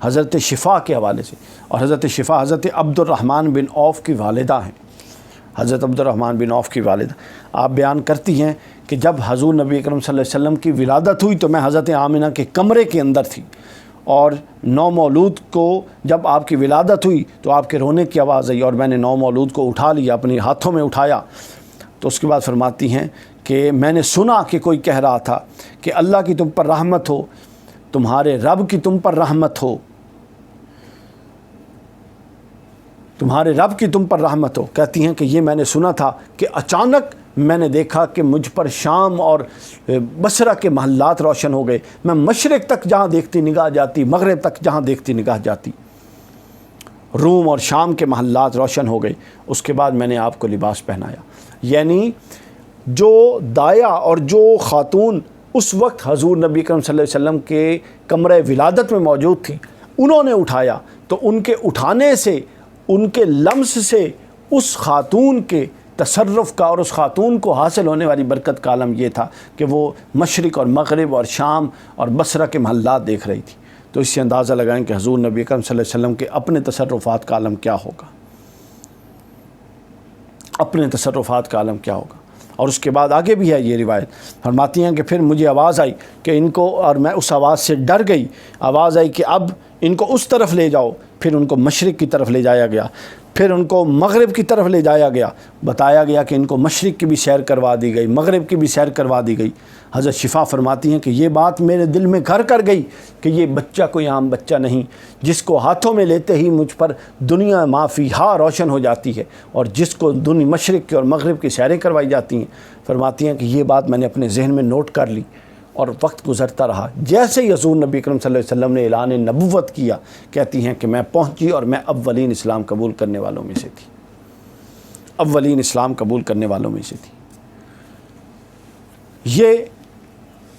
حضرت شفا کے حوالے سے، اور حضرت شفا حضرت عبد الرحمن بن عوف کی والدہ ہیں. حضرت عبد الرحمن بن عوف کی والدہ آپ بیان کرتی ہیں کہ جب حضور نبی اکرم صلی اللہ علیہ وسلم کی ولادت ہوئی تو میں حضرت آمنہ کے کمرے کے اندر تھی، اور نو مولود کو جب آپ کی ولادت ہوئی تو آپ کے رونے کی آواز آئی اور میں نے نو مولود کو اٹھا لیا، اپنے ہاتھوں میں اٹھایا. تو اس کے بعد فرماتی ہیں کہ میں نے سنا کہ کوئی کہہ رہا تھا کہ اللہ کی تم پر رحمت ہو، تمہارے رب کی تم پر رحمت ہو، تمہارے رب کی تم پر رحمت ہو. کہتی ہیں کہ یہ میں نے سنا تھا کہ اچانک میں نے دیکھا کہ مجھ پر شام اور بصرہ کے محلات روشن ہو گئے. میں مشرق تک جہاں دیکھتی نگاہ جاتی، مغرب تک جہاں دیکھتی نگاہ جاتی، روم اور شام کے محلات روشن ہو گئے. اس کے بعد میں نے آپ کو لباس پہنایا. یعنی جو دایا اور جو خاتون اس وقت حضور نبی کریم صلی اللہ علیہ وسلم کے کمرہ ولادت میں موجود تھیں، انہوں نے اٹھایا، تو ان کے اٹھانے سے، ان کے لمس سے اس خاتون کے تصرف کا اور اس خاتون کو حاصل ہونے والی برکت کا عالم یہ تھا کہ وہ مشرق اور مغرب اور شام اور بصرہ کے محلات دیکھ رہی تھی. تو اس سے اندازہ لگائیں کہ حضور نبی اکرم صلی اللہ علیہ وسلم کے اپنے تصرفات کا عالم کیا ہوگا، اپنے تصرفات کا عالم کیا ہوگا. اور اس کے بعد آگے بھی ہے یہ روایت، فرماتی ہیں کہ پھر مجھے آواز آئی کہ ان کو، اور میں اس آواز سے ڈر گئی. آواز آئی کہ اب ان کو اس طرف لے جاؤ. پھر ان کو مشرق کی طرف لے جایا گیا، پھر ان کو مغرب کی طرف لے جایا گیا. بتایا گیا کہ ان کو مشرق کی بھی سیر کروا دی گئی، مغرب کی بھی سیر کروا دی گئی. حضرت شفا فرماتی ہیں کہ یہ بات میرے دل میں گھر کر گئی کہ یہ بچہ کوئی عام بچہ نہیں، جس کو ہاتھوں میں لیتے ہی مجھ پر دنیا ما فیہا روشن ہو جاتی ہے، اور جس کو دنیا مشرق کی اور مغرب کی سیریں کروائی جاتی ہیں. فرماتی ہیں کہ یہ بات میں نے اپنے ذہن میں نوٹ کر لی، اور وقت گزرتا رہا. جیسے ہی حضور نبی کریم صلی اللہ علیہ وسلم نے اعلان نبوت کیا، کہتی ہیں کہ میں پہنچی اور میں اولین اسلام قبول کرنے والوں میں سے تھی، اولین اسلام قبول کرنے والوں میں سے تھی. یہ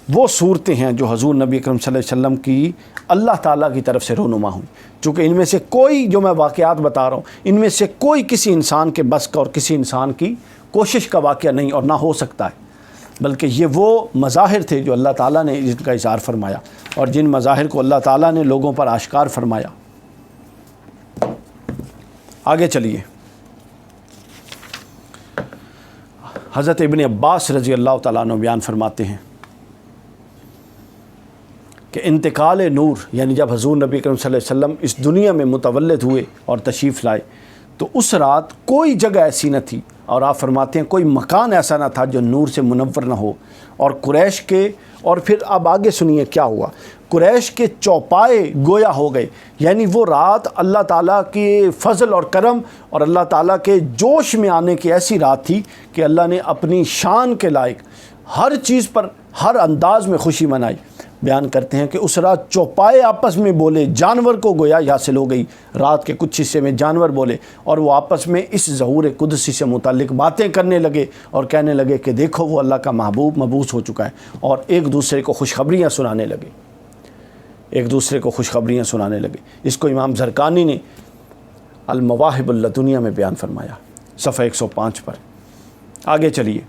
وہ صورتیں ہیں جو حضور نبی کریم صلی اللہ علیہ وسلم کی اللہ تعالیٰ کی طرف سے رونما ہوئی. چونکہ ان میں سے کوئی، جو میں واقعات بتا رہا ہوں، ان میں سے کوئی کسی انسان کے بس کا اور کسی انسان کی کوشش کا واقعہ نہیں اور نہ ہو سکتا ہے، بلکہ یہ وہ مظاہر تھے جو اللہ تعالیٰ نے جن کا اظہار فرمایا، اور جن مظاہر کو اللہ تعالیٰ نے لوگوں پر آشکار فرمایا. آگے چلیے. حضرت ابن عباس رضی اللہ تعالیٰ عنہ بیان فرماتے ہیں کہ انتقال نور، یعنی جب حضور نبی کریم صلی اللہ علیہ وسلم اس دنیا میں متولد ہوئے اور تشریف لائے، تو اس رات کوئی جگہ ایسی نہ تھی اور آپ فرماتے ہیں کوئی مکان ایسا نہ تھا جو نور سے منور نہ ہو، اور قریش کے، اور پھر اب آگے سنیے کیا ہوا، قریش کے چوپائے گویا ہو گئے، یعنی وہ رات اللہ تعالیٰ کے فضل اور کرم اور اللہ تعالیٰ کے جوش میں آنے کی ایسی رات تھی کہ اللہ نے اپنی شان کے لائق ہر چیز پر ہر انداز میں خوشی منائی۔ بیان کرتے ہیں کہ اس رات چوپائے آپس میں بولے، جانور کو گویا حاصل ہو گئی، رات کے کچھ حصے میں جانور بولے، اور وہ آپس میں اس ظہور قدسی سے متعلق باتیں کرنے لگے اور کہنے لگے کہ دیکھو وہ اللہ کا محبوب مبعوث ہو چکا ہے، اور ایک دوسرے کو خوشخبریاں سنانے لگے، ایک دوسرے کو خوشخبریاں سنانے لگے۔ اس کو امام زرقانی نے المواہب اللدنیہ میں بیان فرمایا، صفحہ 105 پر۔ آگے چلیے،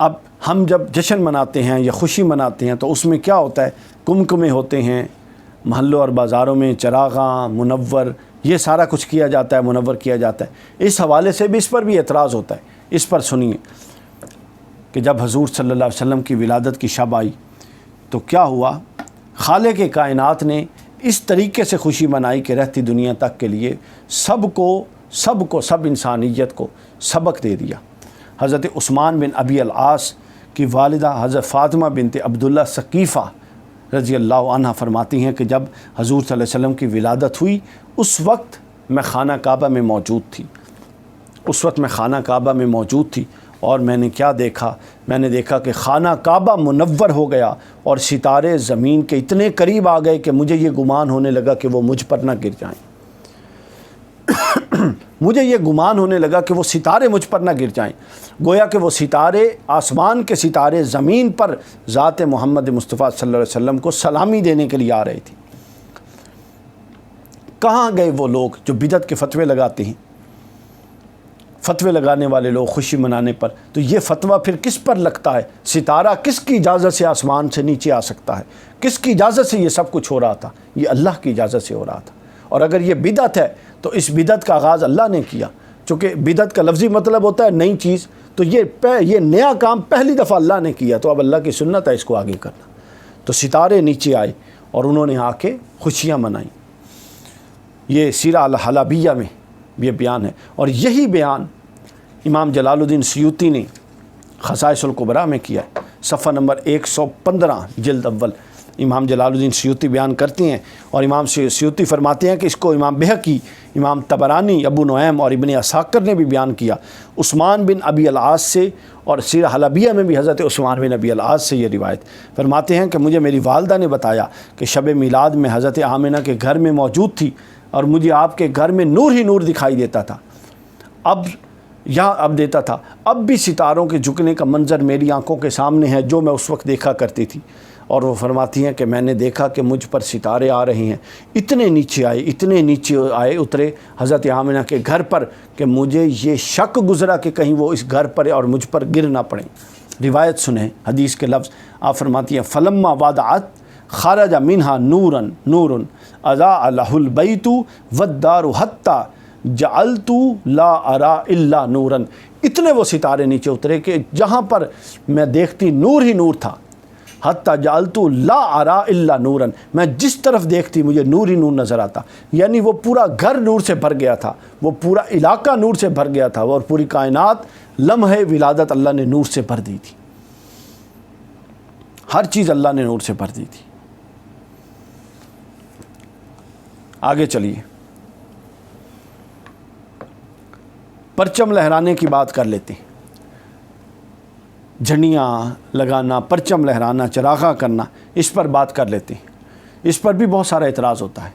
اب ہم جب جشن مناتے ہیں یا خوشی مناتے ہیں تو اس میں کیا ہوتا ہے، کمکمے ہوتے ہیں، محلوں اور بازاروں میں چراغاں منور، یہ سارا کچھ کیا جاتا ہے، منور کیا جاتا ہے۔ اس حوالے سے بھی اس پر بھی اعتراض ہوتا ہے۔ اس پر سنیے کہ جب حضور صلی اللہ علیہ وسلم کی ولادت کی شب آئی تو کیا ہوا، خالق کائنات نے اس طریقے سے خوشی منائی کہ رہتی دنیا تک کے لیے سب انسانیت کو سبق دے دیا۔ حضرت عثمان بن ابی العاص کی والدہ حضرت فاطمہ بنت عبداللہ ثقیفہ رضی اللہ عنہ فرماتی ہیں کہ جب حضور صلی اللہ علیہ وسلم کی ولادت ہوئی اس وقت میں خانہ کعبہ میں موجود تھی، اور میں نے کیا دیکھا، میں نے دیکھا کہ خانہ کعبہ منور ہو گیا اور ستارے زمین کے اتنے قریب آ گئے کہ مجھے یہ گمان ہونے لگا کہ وہ مجھ پر نہ گر جائیں مجھے یہ گمان ہونے لگا کہ وہ ستارے مجھ پر نہ گر جائیں، گویا کہ وہ ستارے، آسمان کے ستارے زمین پر ذات محمد مصطفیٰ صلی اللہ علیہ وسلم کو سلامی دینے کے لیے آ رہے تھے۔ کہاں گئے وہ لوگ جو بدعت کے فتوے لگاتے ہیں، فتوے لگانے والے لوگ خوشی منانے پر؟ تو یہ فتویٰ پھر کس پر لگتا ہے؟ ستارہ کس کی اجازت سے آسمان سے نیچے آ سکتا ہے؟ کس کی اجازت سے یہ سب کچھ ہو رہا تھا؟ یہ اللہ کی اجازت سے ہو رہا تھا۔ اور اگر یہ بدعت ہے تو اس بدعت کا آغاز اللہ نے کیا، چونکہ بدعت کا لفظی مطلب ہوتا ہے نئی چیز، تو یہ نیا کام پہلی دفعہ اللہ نے کیا، تو اب اللہ کی سنت ہے اس کو آگے کرنا۔ تو ستارے نیچے آئے اور انہوں نے آ کے خوشیاں منائیں۔ یہ سیرہ الحلبیہ میں یہ بیان ہے، اور یہی بیان امام جلال الدین سیوطی نے خصائص الکبریٰ میں کیا ہے، صفحہ نمبر 115 جلد اول امام جلال الدین سیوطی بیان کرتے ہیں، اور امام سیوطی فرماتے ہیں کہ اس کو امام بہقی، امام طبرانی، ابو نعیم اور ابن عساکر نے بھی بیان کیا عثمان بن ابی العاص سے، اور سیرہ حلبیہ میں بھی حضرت عثمان بن ابی العاص سے یہ روایت فرماتے ہیں کہ مجھے میری والدہ نے بتایا کہ شب میلاد میں حضرت آمنہ کے گھر میں موجود تھی، اور مجھے آپ کے گھر میں نور ہی نور دکھائی دیتا تھا، اب دیتا تھا، اب بھی ستاروں کے جھکنے کا منظر میری آنکھوں کے سامنے ہے جو میں اس وقت دیکھا کرتی تھی۔ اور وہ فرماتی ہیں کہ میں نے دیکھا کہ مجھ پر ستارے آ رہے ہیں، اتنے نیچے اترے حضرت آمنہ کے گھر پر کہ مجھے یہ شک گزرا کہ کہیں وہ اس گھر پر اور مجھ پر گر نہ پڑیں۔ روایت سنیں، حدیث کے لفظ آپ فرماتی ہیں فلما وادعت خرج منها نور اضاء له البیت والدار حتی جعلت لا ارى الا نورا۔ اتنے وہ ستارے نیچے اترے کہ جہاں پر میں دیکھتی نور ہی نور تھا، حتی جعلت لا ارى الا نورا، میں جس طرف دیکھتی مجھے نور ہی نور نظر آتا، یعنی وہ پورا گھر نور سے بھر گیا تھا، وہ پورا علاقہ نور سے بھر گیا تھا، اور پوری کائنات لمحہ ولادت اللہ نے نور سے بھر دی تھی، ہر چیز اللہ نے نور سے بھر دی تھی۔ آگے چلیے، پرچم لہرانے کی بات کر لیتے ہیں۔ جھنڈیاں لگانا، پرچم لہرانا، چراغاں کرنا، اس پر بات کر لیتے ہیں۔ اس پر بھی بہت سارا اعتراض ہوتا ہے۔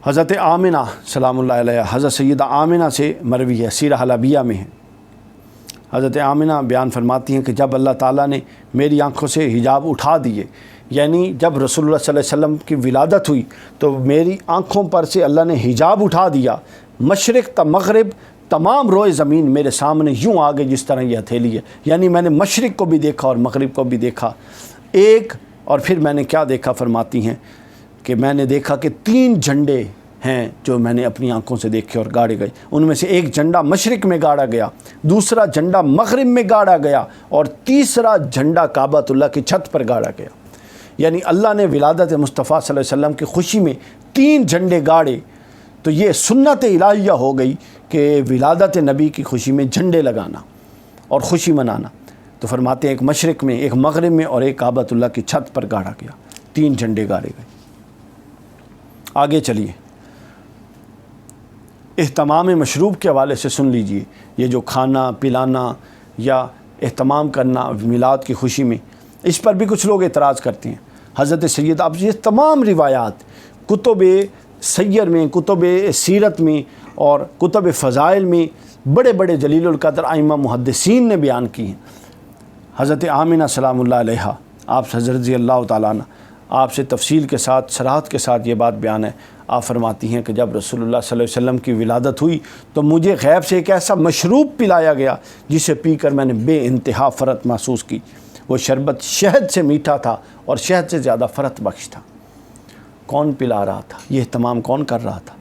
حضرت آمنہ سلام اللہ علیہ، حضرت سیدہ آمنہ سے مروی ہے، سیرہ حلبیہ میں ہے۔ حضرت آمنہ بیان فرماتی ہیں کہ جب اللہ تعالیٰ نے میری آنکھوں سے حجاب اٹھا دیے، یعنی جب رسول اللہ صلی اللہ علیہ وسلم کی ولادت ہوئی تو میری آنکھوں پر سے اللہ نے حجاب اٹھا دیا، مشرق تا مغرب تمام روئے زمین میرے سامنے یوں آ گئے جس طرح یہ ہتھیلی ہے، یعنی میں نے مشرق کو بھی دیکھا اور مغرب کو بھی دیکھا ایک، اور پھر میں نے کیا دیکھا، فرماتی ہیں کہ میں نے دیکھا کہ 3 جھنڈے ہیں جو میں نے اپنی آنکھوں سے دیکھے اور گاڑے گئے، ان میں سے ایک جھنڈا مشرق میں گاڑا گیا، دوسرا جھنڈا مغرب میں گاڑا گیا، اور تیسرا جھنڈا کعبۃ اللہ کی چھت پر گاڑا گیا۔ یعنی اللہ نے ولادت مصطفیٰ صلی اللہ علیہ وسلم کی خوشی میں 3 جھنڈے گاڑے، تو یہ سنت الہیہ ہو گئی کہ ولادت نبی کی خوشی میں جھنڈے لگانا اور خوشی منانا، تو فرماتے ہیں ایک مشرق میں، ایک مغرب میں اور ایک کعبۃ اللہ کی چھت پر گاڑا گیا، 3 جھنڈے گاڑے گئے۔ آگے چلیے، اہتمام مشروب کے حوالے سے سن لیجئے، یہ جو کھانا پلانا یا اہتمام کرنا میلاد کی خوشی میں، اس پر بھی کچھ لوگ اعتراض کرتے ہیں۔ حضرت سید، اب یہ تمام روایات کتب سیر میں، کتب سیرت میں اور کتب فضائل میں بڑے بڑے جلیل القدر ائمہ محدثین نے بیان کی ہیں۔ حضرت آمنہ سلام اللہ علیہا، آپ حضرت رضی اللہ تعالیٰ عنہ، آپ سے تفصیل کے ساتھ صراحت کے ساتھ یہ بات بیان ہے۔ آپ فرماتی ہیں کہ جب رسول اللہ صلی اللہ علیہ وسلم کی ولادت ہوئی تو مجھے غیب سے ایک ایسا مشروب پلایا گیا جسے پی کر میں نے بے انتہا فرحت محسوس کی۔ وہ شربت شہد سے میٹھا تھا اور شہد سے زیادہ فرحت بخش تھا۔ کون پلا رہا تھا؟ یہ اہتمام کون کر رہا تھا؟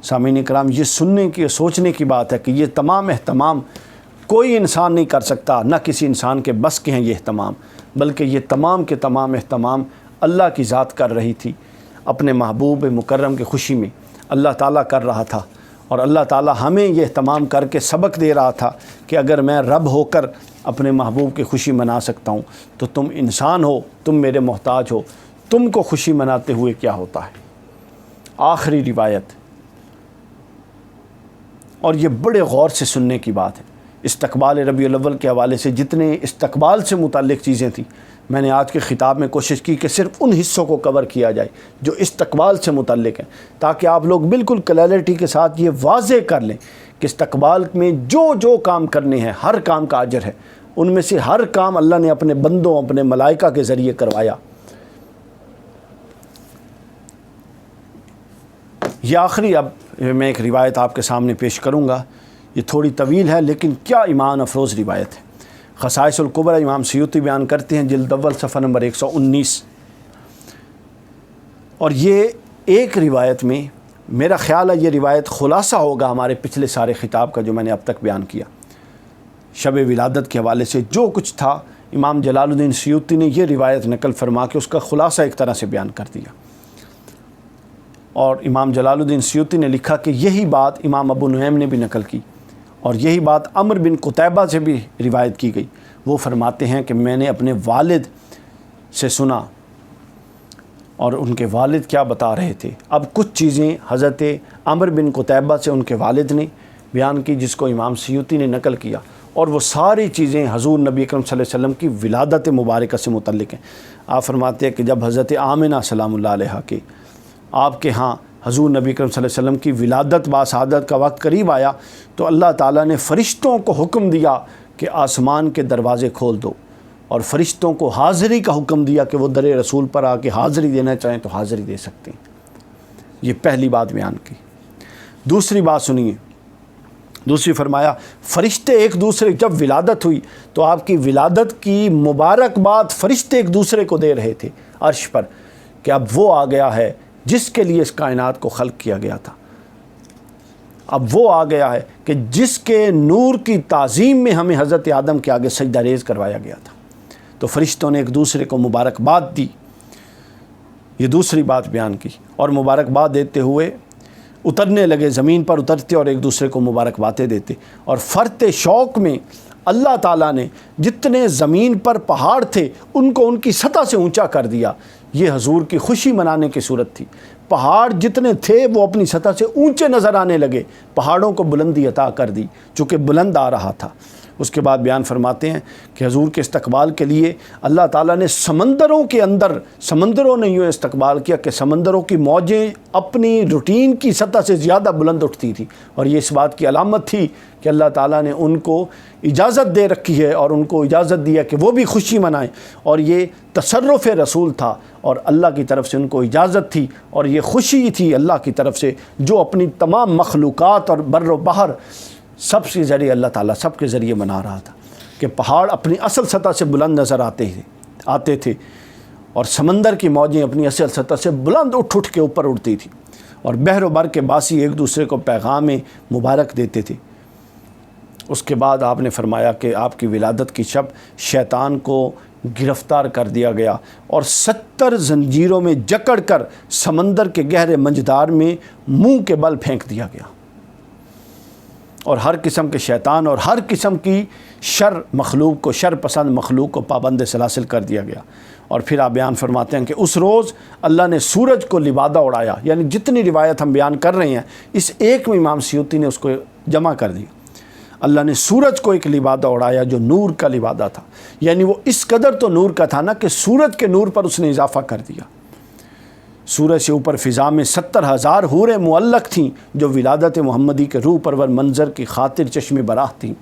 سامعین کرام، یہ سننے کی، سوچنے کی بات ہے کہ یہ تمام اہتمام کوئی انسان نہیں کر سکتا، نہ کسی انسان کے بس کے ہیں یہ اہتمام، بلکہ یہ تمام کے تمام اہتمام اللہ کی ذات کر رہی تھی اپنے محبوب مکرم کی خوشی میں، اللہ تعالیٰ کر رہا تھا۔ اور اللہ تعالیٰ ہمیں یہ اہتمام کر کے سبق دے رہا تھا کہ اگر میں رب ہو کر اپنے محبوب کی خوشی منا سکتا ہوں تو تم انسان ہو، تم میرے محتاج ہو، تم کو خوشی مناتے ہوئے کیا ہوتا ہے۔ آخری روایت، اور یہ بڑے غور سے سننے کی بات ہے، استقبال ربیع الاول کے حوالے سے جتنے استقبال سے متعلق چیزیں تھیں، میں نے آج کے خطاب میں کوشش کی کہ صرف ان حصوں کو کور کیا جائے جو استقبال سے متعلق ہیں، تاکہ آپ لوگ بالکل کلیئرٹی کے ساتھ یہ واضح کر لیں کہ استقبال میں جو کام کرنے ہیں ہر کام کا اجر ہے، ان میں سے ہر کام اللہ نے اپنے بندوں، اپنے ملائکہ کے ذریعے کروایا۔ یہ آخری، اب میں ایک روایت آپ کے سامنے پیش کروں گا، یہ تھوڑی طویل ہے لیکن کیا ایمان افروز روایت ہے۔ خصائص الکبریٰ امام سیوطی بیان کرتے ہیں، جلد اول صفحہ نمبر 119، اور یہ ایک روایت میں میرا خیال ہے یہ روایت خلاصہ ہوگا ہمارے پچھلے سارے خطاب کا جو میں نے اب تک بیان کیا۔ شب ولادت کے حوالے سے جو کچھ تھا امام جلال الدین سیوطی نے یہ روایت نقل فرما کے اس کا خلاصہ ایک طرح سے بیان کر دیا، اور امام جلال الدین سیوطی نے لکھا کہ یہی بات امام ابو نعیم نے بھی نقل کی، اور یہی بات عمر بن قتیبہ سے بھی روایت کی گئی۔ وہ فرماتے ہیں کہ میں نے اپنے والد سے سنا، اور ان کے والد کیا بتا رہے تھے۔ اب کچھ چیزیں حضرت عمر بن قتیبہ سے ان کے والد نے بیان کی جس کو امام سیوطی نے نقل کیا، اور وہ ساری چیزیں حضور نبی اکرم صلی اللہ علیہ وسلم کی ولادت مبارکہ سے متعلق ہیں۔ آپ فرماتے ہیں کہ جب حضرت آمنہ سلام اللہ علیہا کے آپ کے ہاں حضور نبی اکرم صلی اللہ علیہ وسلم کی ولادت باسعادت کا وقت قریب آیا تو اللہ تعالیٰ نے فرشتوں کو حکم دیا کہ آسمان کے دروازے کھول دو، اور فرشتوں کو حاضری کا حکم دیا کہ وہ در رسول پر آ کے حاضری دینا چاہیں تو حاضری دے سکتے ہیں۔ یہ پہلی بات بیان کی۔ دوسری بات سنیے، دوسری فرمایا فرشتے ایک دوسرے، جب ولادت ہوئی تو آپ کی ولادت کی مبارکباد فرشتے ایک دوسرے کو دے رہے تھے عرش پر کہ اب وہ آ گیا ہے جس کے لیے اس کائنات کو خلق کیا گیا تھا، اب وہ آ گیا ہے کہ جس کے نور کی تعظیم میں ہمیں حضرت آدم کے آگے سجدہ ریز کروایا گیا تھا۔ تو فرشتوں نے ایک دوسرے کو مبارکباد دی، یہ دوسری بات بیان کی، اور مبارکباد دیتے ہوئے اترنے لگے، زمین پر اترتے اور ایک دوسرے کو مبارکبادیں دیتے، اور فرط شوق میں اللہ تعالیٰ نے جتنے زمین پر پہاڑ تھے ان کو ان کی سطح سے اونچا کر دیا۔ یہ حضور کی خوشی منانے کی صورت تھی۔ پہاڑ جتنے تھے وہ اپنی سطح سے اونچے نظر آنے لگے، پہاڑوں کو بلندی عطا کر دی چونکہ بلند آ رہا تھا۔ اس کے بعد بیان فرماتے ہیں کہ حضور کے استقبال کے لیے اللہ تعالیٰ نے سمندروں کے اندر، سمندروں نے یوں استقبال کیا کہ سمندروں کی موجیں اپنی روٹین کی سطح سے زیادہ بلند اٹھتی تھی، اور یہ اس بات کی علامت تھی کہ اللہ تعالیٰ نے ان کو اجازت دے رکھی ہے اور ان کو اجازت دیا کہ وہ بھی خوشی منائیں، اور یہ تصرف رسول تھا اور اللہ کی طرف سے ان کو اجازت تھی، اور یہ خوشی تھی اللہ کی طرف سے جو اپنی تمام مخلوقات اور بر و بحر سب کے ذریعے اللہ تعالیٰ سب کے ذریعے منا رہا تھا کہ پہاڑ اپنی اصل سطح سے بلند نظر آتے تھے اور سمندر کی موجیں اپنی اصل سطح سے بلند اٹھ کے اوپر اڑتی تھی، اور بحر و بر کے باسی ایک دوسرے کو پیغام مبارک دیتے تھے۔ اس کے بعد آپ نے فرمایا کہ آپ کی ولادت کی شب شیطان کو گرفتار کر دیا گیا اور 70 زنجیروں میں جکڑ کر سمندر کے گہرے منجدار میں منہ کے بل پھینک دیا گیا۔ اور ہر قسم کے شیطان اور ہر قسم کی شر پسند مخلوق کو پابند سلاسل کر دیا گیا۔ اور پھر آپ بیان فرماتے ہیں کہ اس روز اللہ نے سورج کو لبادہ اڑایا، یعنی جتنی روایت ہم بیان کر رہے ہیں اس ایک میں امام سیوطی نے اس کو جمع کر دی۔ اللہ نے سورج کو ایک لبادہ اڑایا جو نور کا لبادہ تھا، یعنی وہ اس قدر تو نور کا تھا نا کہ سورج کے نور پر اس نے اضافہ کر دیا۔ سورج سے اوپر فضا میں 70,000 حوریں معلق تھیں جو ولادت محمدی کے روح پرور منظر کی خاطر چشم براہ تھیں۔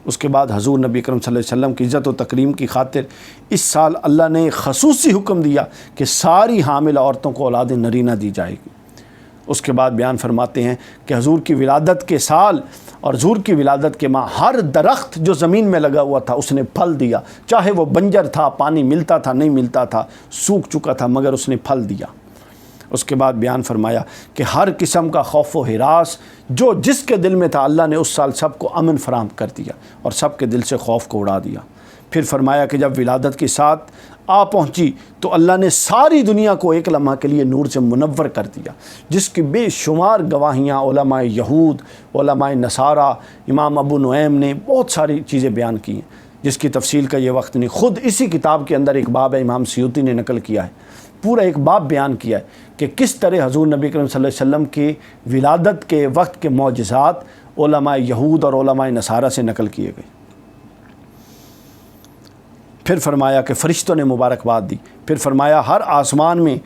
اس کے بعد حضور نبی اکرم صلی اللہ علیہ وسلم کی عزت و تکریم کی خاطر اس سال اللہ نے خصوصی حکم دیا کہ ساری حامل عورتوں کو اولاد نرینہ دی جائے گی۔ اس کے بعد بیان فرماتے ہیں کہ حضور کی ولادت کے سال اور حضور کی ولادت کے ماہ ہر درخت جو زمین میں لگا ہوا تھا اس نے پھل دیا، چاہے وہ بنجر تھا، پانی ملتا تھا نہیں ملتا تھا، سوکھ چکا تھا، مگر اس نے پھل دیا۔ اس کے بعد بیان فرمایا کہ ہر قسم کا خوف و ہراس جو جس کے دل میں تھا اللہ نے اس سال سب کو امن فراہم کر دیا اور سب کے دل سے خوف کو اڑا دیا۔ پھر فرمایا کہ جب ولادت کے ساتھ آ پہنچی تو اللہ نے ساری دنیا کو ایک لمحہ کے لیے نور سے منور کر دیا، جس کی بے شمار گواہیاں علماء یہود، علماء نصارہ، امام ابو نعیم نے بہت ساری چیزیں بیان کی ہیں جس کی تفصیل کا یہ وقت نہیں۔ خود اسی کتاب کے اندر ایک باب ہے، امام سیوطی نے نقل کیا ہے، پورا ایک باب بیان کیا ہے کہ کس طرح حضور نبی کریم صلی اللہ علیہ وسلم کی ولادت کے وقت کے معجزات علماء یہود اور علماء نصارہ سے نقل کیے گئے۔ پھر فرمایا کہ فرشتوں نے مبارکباد دی۔ پھر فرمایا ہر آسمان میں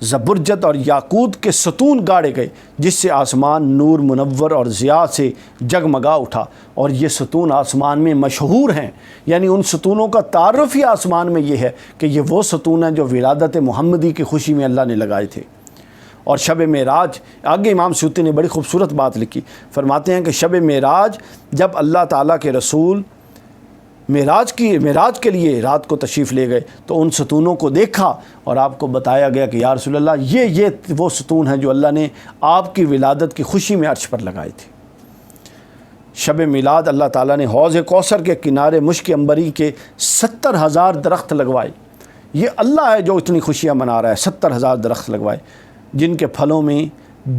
زبرجد اور یاقوت کے ستون گاڑے گئے جس سے آسمان نور منور اور ضیاء سے جگمگا اٹھا، اور یہ ستون آسمان میں مشہور ہیں، یعنی ان ستونوں کا تعارف ہی آسمان میں یہ ہے کہ یہ وہ ستون ہیں جو ولادت محمدی کی خوشی میں اللہ نے لگائے تھے۔ اور شب معراج، آگے امام سیوطی نے بڑی خوبصورت بات لکھی، فرماتے ہیں کہ شب معراج جب اللہ تعالیٰ کے رسول معراج کے لیے رات کو تشریف لے گئے تو ان ستونوں کو دیکھا اور آپ کو بتایا گیا کہ یا رسول اللہ یہ وہ ستون ہیں جو اللہ نے آپ کی ولادت کی خوشی میں عرش پر لگائے تھے۔ شب میلاد اللہ تعالیٰ نے حوض کوثر کے کنارے مشک عنبری کے 70,000 درخت لگوائے۔ یہ اللہ ہے جو اتنی خوشیاں منا رہا ہے، 70,000 درخت لگوائے جن کے پھلوں میں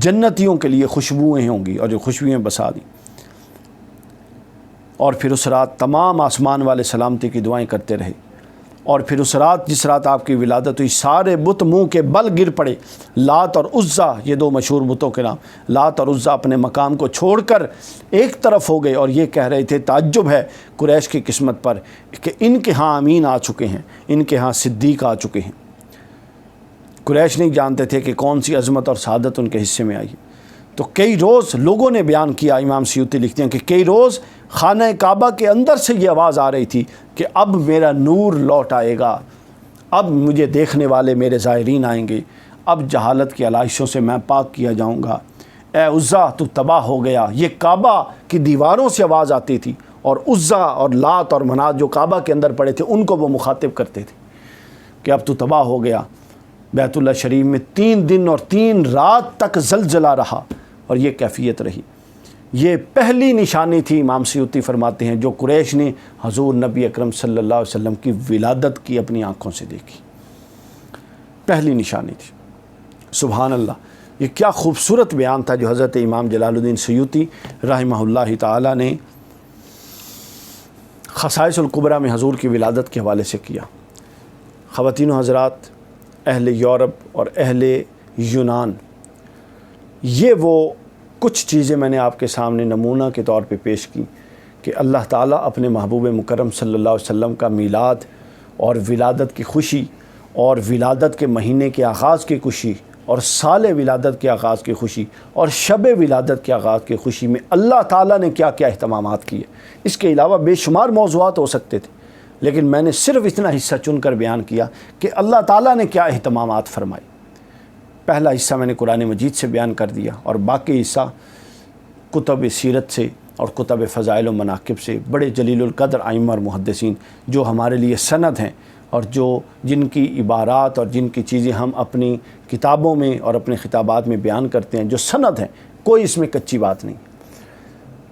جنتیوں کے لیے خوشبوئیں ہوں گی اور جو خوشبوئیں بسا دی۔ اور پھر اس رات تمام آسمان والے سلامتی کی دعائیں کرتے رہے۔ اور پھر اس رات جس رات آپ کی ولادت ہوئی سارے بت منہ کے بل گر پڑے۔ لات اور عزا، یہ دو مشہور بتوں کے نام، لات اور عزا اپنے مقام کو چھوڑ کر ایک طرف ہو گئے اور یہ کہہ رہے تھے تعجب ہے قریش کی قسمت پر کہ ان کے ہاں امین آ چکے ہیں، ان کے ہاں صدیق آ چکے ہیں۔ قریش نہیں جانتے تھے کہ کون سی عظمت اور سعادت ان کے حصے میں آئی۔ تو کئی روز لوگوں نے بیان کیا، امام سیوطی لکھتے ہیں کہ کئی روز خانہ کعبہ کے اندر سے یہ آواز آ رہی تھی کہ اب میرا نور لوٹ آئے گا، اب مجھے دیکھنے والے میرے زائرین آئیں گے، اب جہالت کی علائشوں سے میں پاک کیا جاؤں گا، اے عزا تو تباہ ہو گیا۔ یہ کعبہ کی دیواروں سے آواز آتی تھی، اور عزا اور لات اور منات جو کعبہ کے اندر پڑے تھے ان کو وہ مخاطب کرتے تھے کہ اب تو تباہ ہو گیا۔ بیت اللہ شریف میں 3 دن اور 3 رات تک زلزلہ رہا اور یہ کیفیت رہی۔ یہ پہلی نشانی تھی، امام سیوطی فرماتے ہیں، جو قریش نے حضور نبی اکرم صلی اللہ علیہ وسلم کی ولادت کی اپنی آنکھوں سے دیکھی، پہلی نشانی تھی۔ سبحان اللہ، یہ کیا خوبصورت بیان تھا جو حضرت امام جلال الدین سیوطی رحمہ اللہ تعالی نے خصائص الکبریٰ میں حضور کی ولادت کے حوالے سے کیا۔ خواتین و حضرات، اہل یورپ اور اہل یونان، یہ وہ کچھ چیزیں میں نے آپ کے سامنے نمونہ کے طور پہ پیش کی کہ اللہ تعالیٰ اپنے محبوب مکرم صلی اللہ علیہ وسلم کا میلاد اور ولادت کی خوشی اور ولادت کے مہینے کے آغاز کی خوشی اور سال ولادت کے آغاز کی خوشی اور شب ولادت کے آغاز کی خوشی میں اللہ تعالیٰ نے کیا کیا اہتمامات کیے۔ اس کے علاوہ بے شمار موضوعات ہو سکتے تھے، لیکن میں نے صرف اتنا حصہ چن کر بیان کیا کہ اللہ تعالیٰ نے کیا اہتمامات فرمائے۔ پہلا حصہ میں نے قرآن مجید سے بیان کر دیا اور باقی حصہ کتب سیرت سے اور کتب فضائل و مناقب سے، بڑے جلیل القدر ائمہ اور محدثین جو ہمارے لیے سند ہیں اور جن کی عبارات اور جن کی چیزیں ہم اپنی کتابوں میں اور اپنے خطابات میں بیان کرتے ہیں، جو سند ہیں، کوئی اس میں کچی بات نہیں۔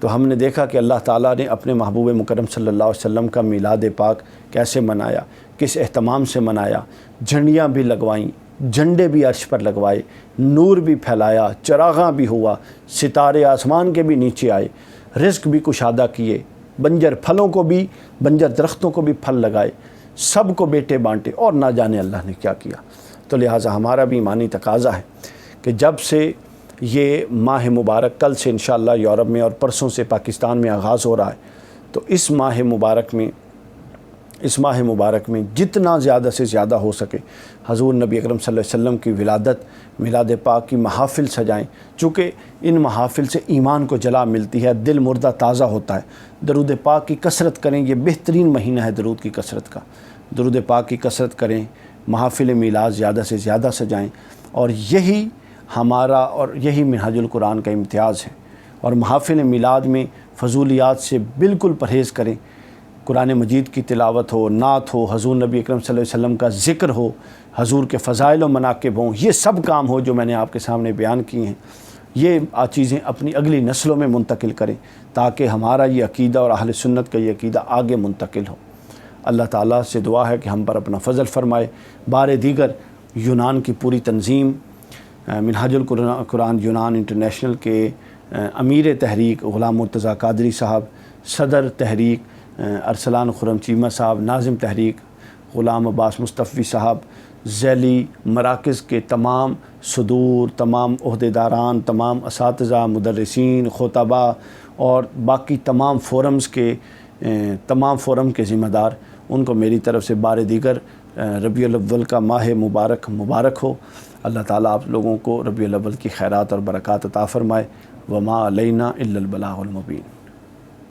تو ہم نے دیکھا کہ اللہ تعالیٰ نے اپنے محبوب مکرم صلی اللہ علیہ وسلم کا میلاد پاک کیسے منایا، کس اہتمام سے منایا، جھنڈیاں بھی لگوائیں، جھنڈے بھی عرش پر لگوائے، نور بھی پھیلایا، چراغاں بھی ہوا، ستارے آسمان کے بھی نیچے آئے، رزق بھی کشادہ کیے، بنجر پھلوں کو بھی، بنجر درختوں کو بھی پھل لگائے، سب کو بیٹے بانٹے، اور نہ جانے اللہ نے کیا کیا۔ تو لہٰذا ہمارا بھی ایمانی تقاضا ہے کہ جب سے یہ ماہ مبارک کل سے انشاءاللہ یورپ میں اور پرسوں سے پاکستان میں آغاز ہو رہا ہے، تو اس ماہ مبارک میں جتنا زیادہ سے زیادہ ہو سکے حضور نبی اکرم صلی اللہ علیہ وسلم کی ولادت، میلاد پاک کی محافل سجائیں، چونکہ ان محافل سے ایمان کو جلا ملتی ہے، دل مردہ تازہ ہوتا ہے۔ درود پاک کی کثرت کریں، یہ بہترین مہینہ ہے درود کی کثرت کا، درود پاک کی کثرت کریں، محافل میلاد زیادہ سے زیادہ سجائیں، اور یہی ہمارا اور یہی منہاج القرآن کا امتیاز ہے۔ اور محافل میلاد میں فضولیات سے بالکل پرہیز کریں، قرآن مجید کی تلاوت ہو، نعت ہو، حضور نبی اکرم صلی اللہ علیہ وسلم کا ذکر ہو، حضور کے فضائل و مناقب ہوں، یہ سب کام ہو جو میں نے آپ کے سامنے بیان کیے ہیں، یہ چیزیں اپنی اگلی نسلوں میں منتقل کریں تاکہ ہمارا یہ عقیدہ اور اہل سنت کا یہ عقیدہ آگے منتقل ہو۔ اللہ تعالیٰ سے دعا ہے کہ ہم پر اپنا فضل فرمائے۔ بار دیگر یونان کی پوری تنظیم، منہاج القرآن یونان انٹرنیشنل کے امیر تحریک غلام مرتضیٰ قادری صاحب، صدر تحریک ارسلان خرم چیمہ صاحب، ناظم تحریک غلام عباس مصطفی صاحب، ذیلی مراکز کے تمام صدور، تمام عہدیداران، تمام اساتذہ، مدرسین، خطباء اور باقی تمام فورم کے ذمہ دار، ان کو میری طرف سے بار دیگر ربیع الاول کا ماہ مبارک ہو۔ اللہ تعالیٰ آپ لوگوں کو ربیع الاول کی خیرات اور برکات عطا فرمائے۔ وما علینا الا البلاغ المبین۔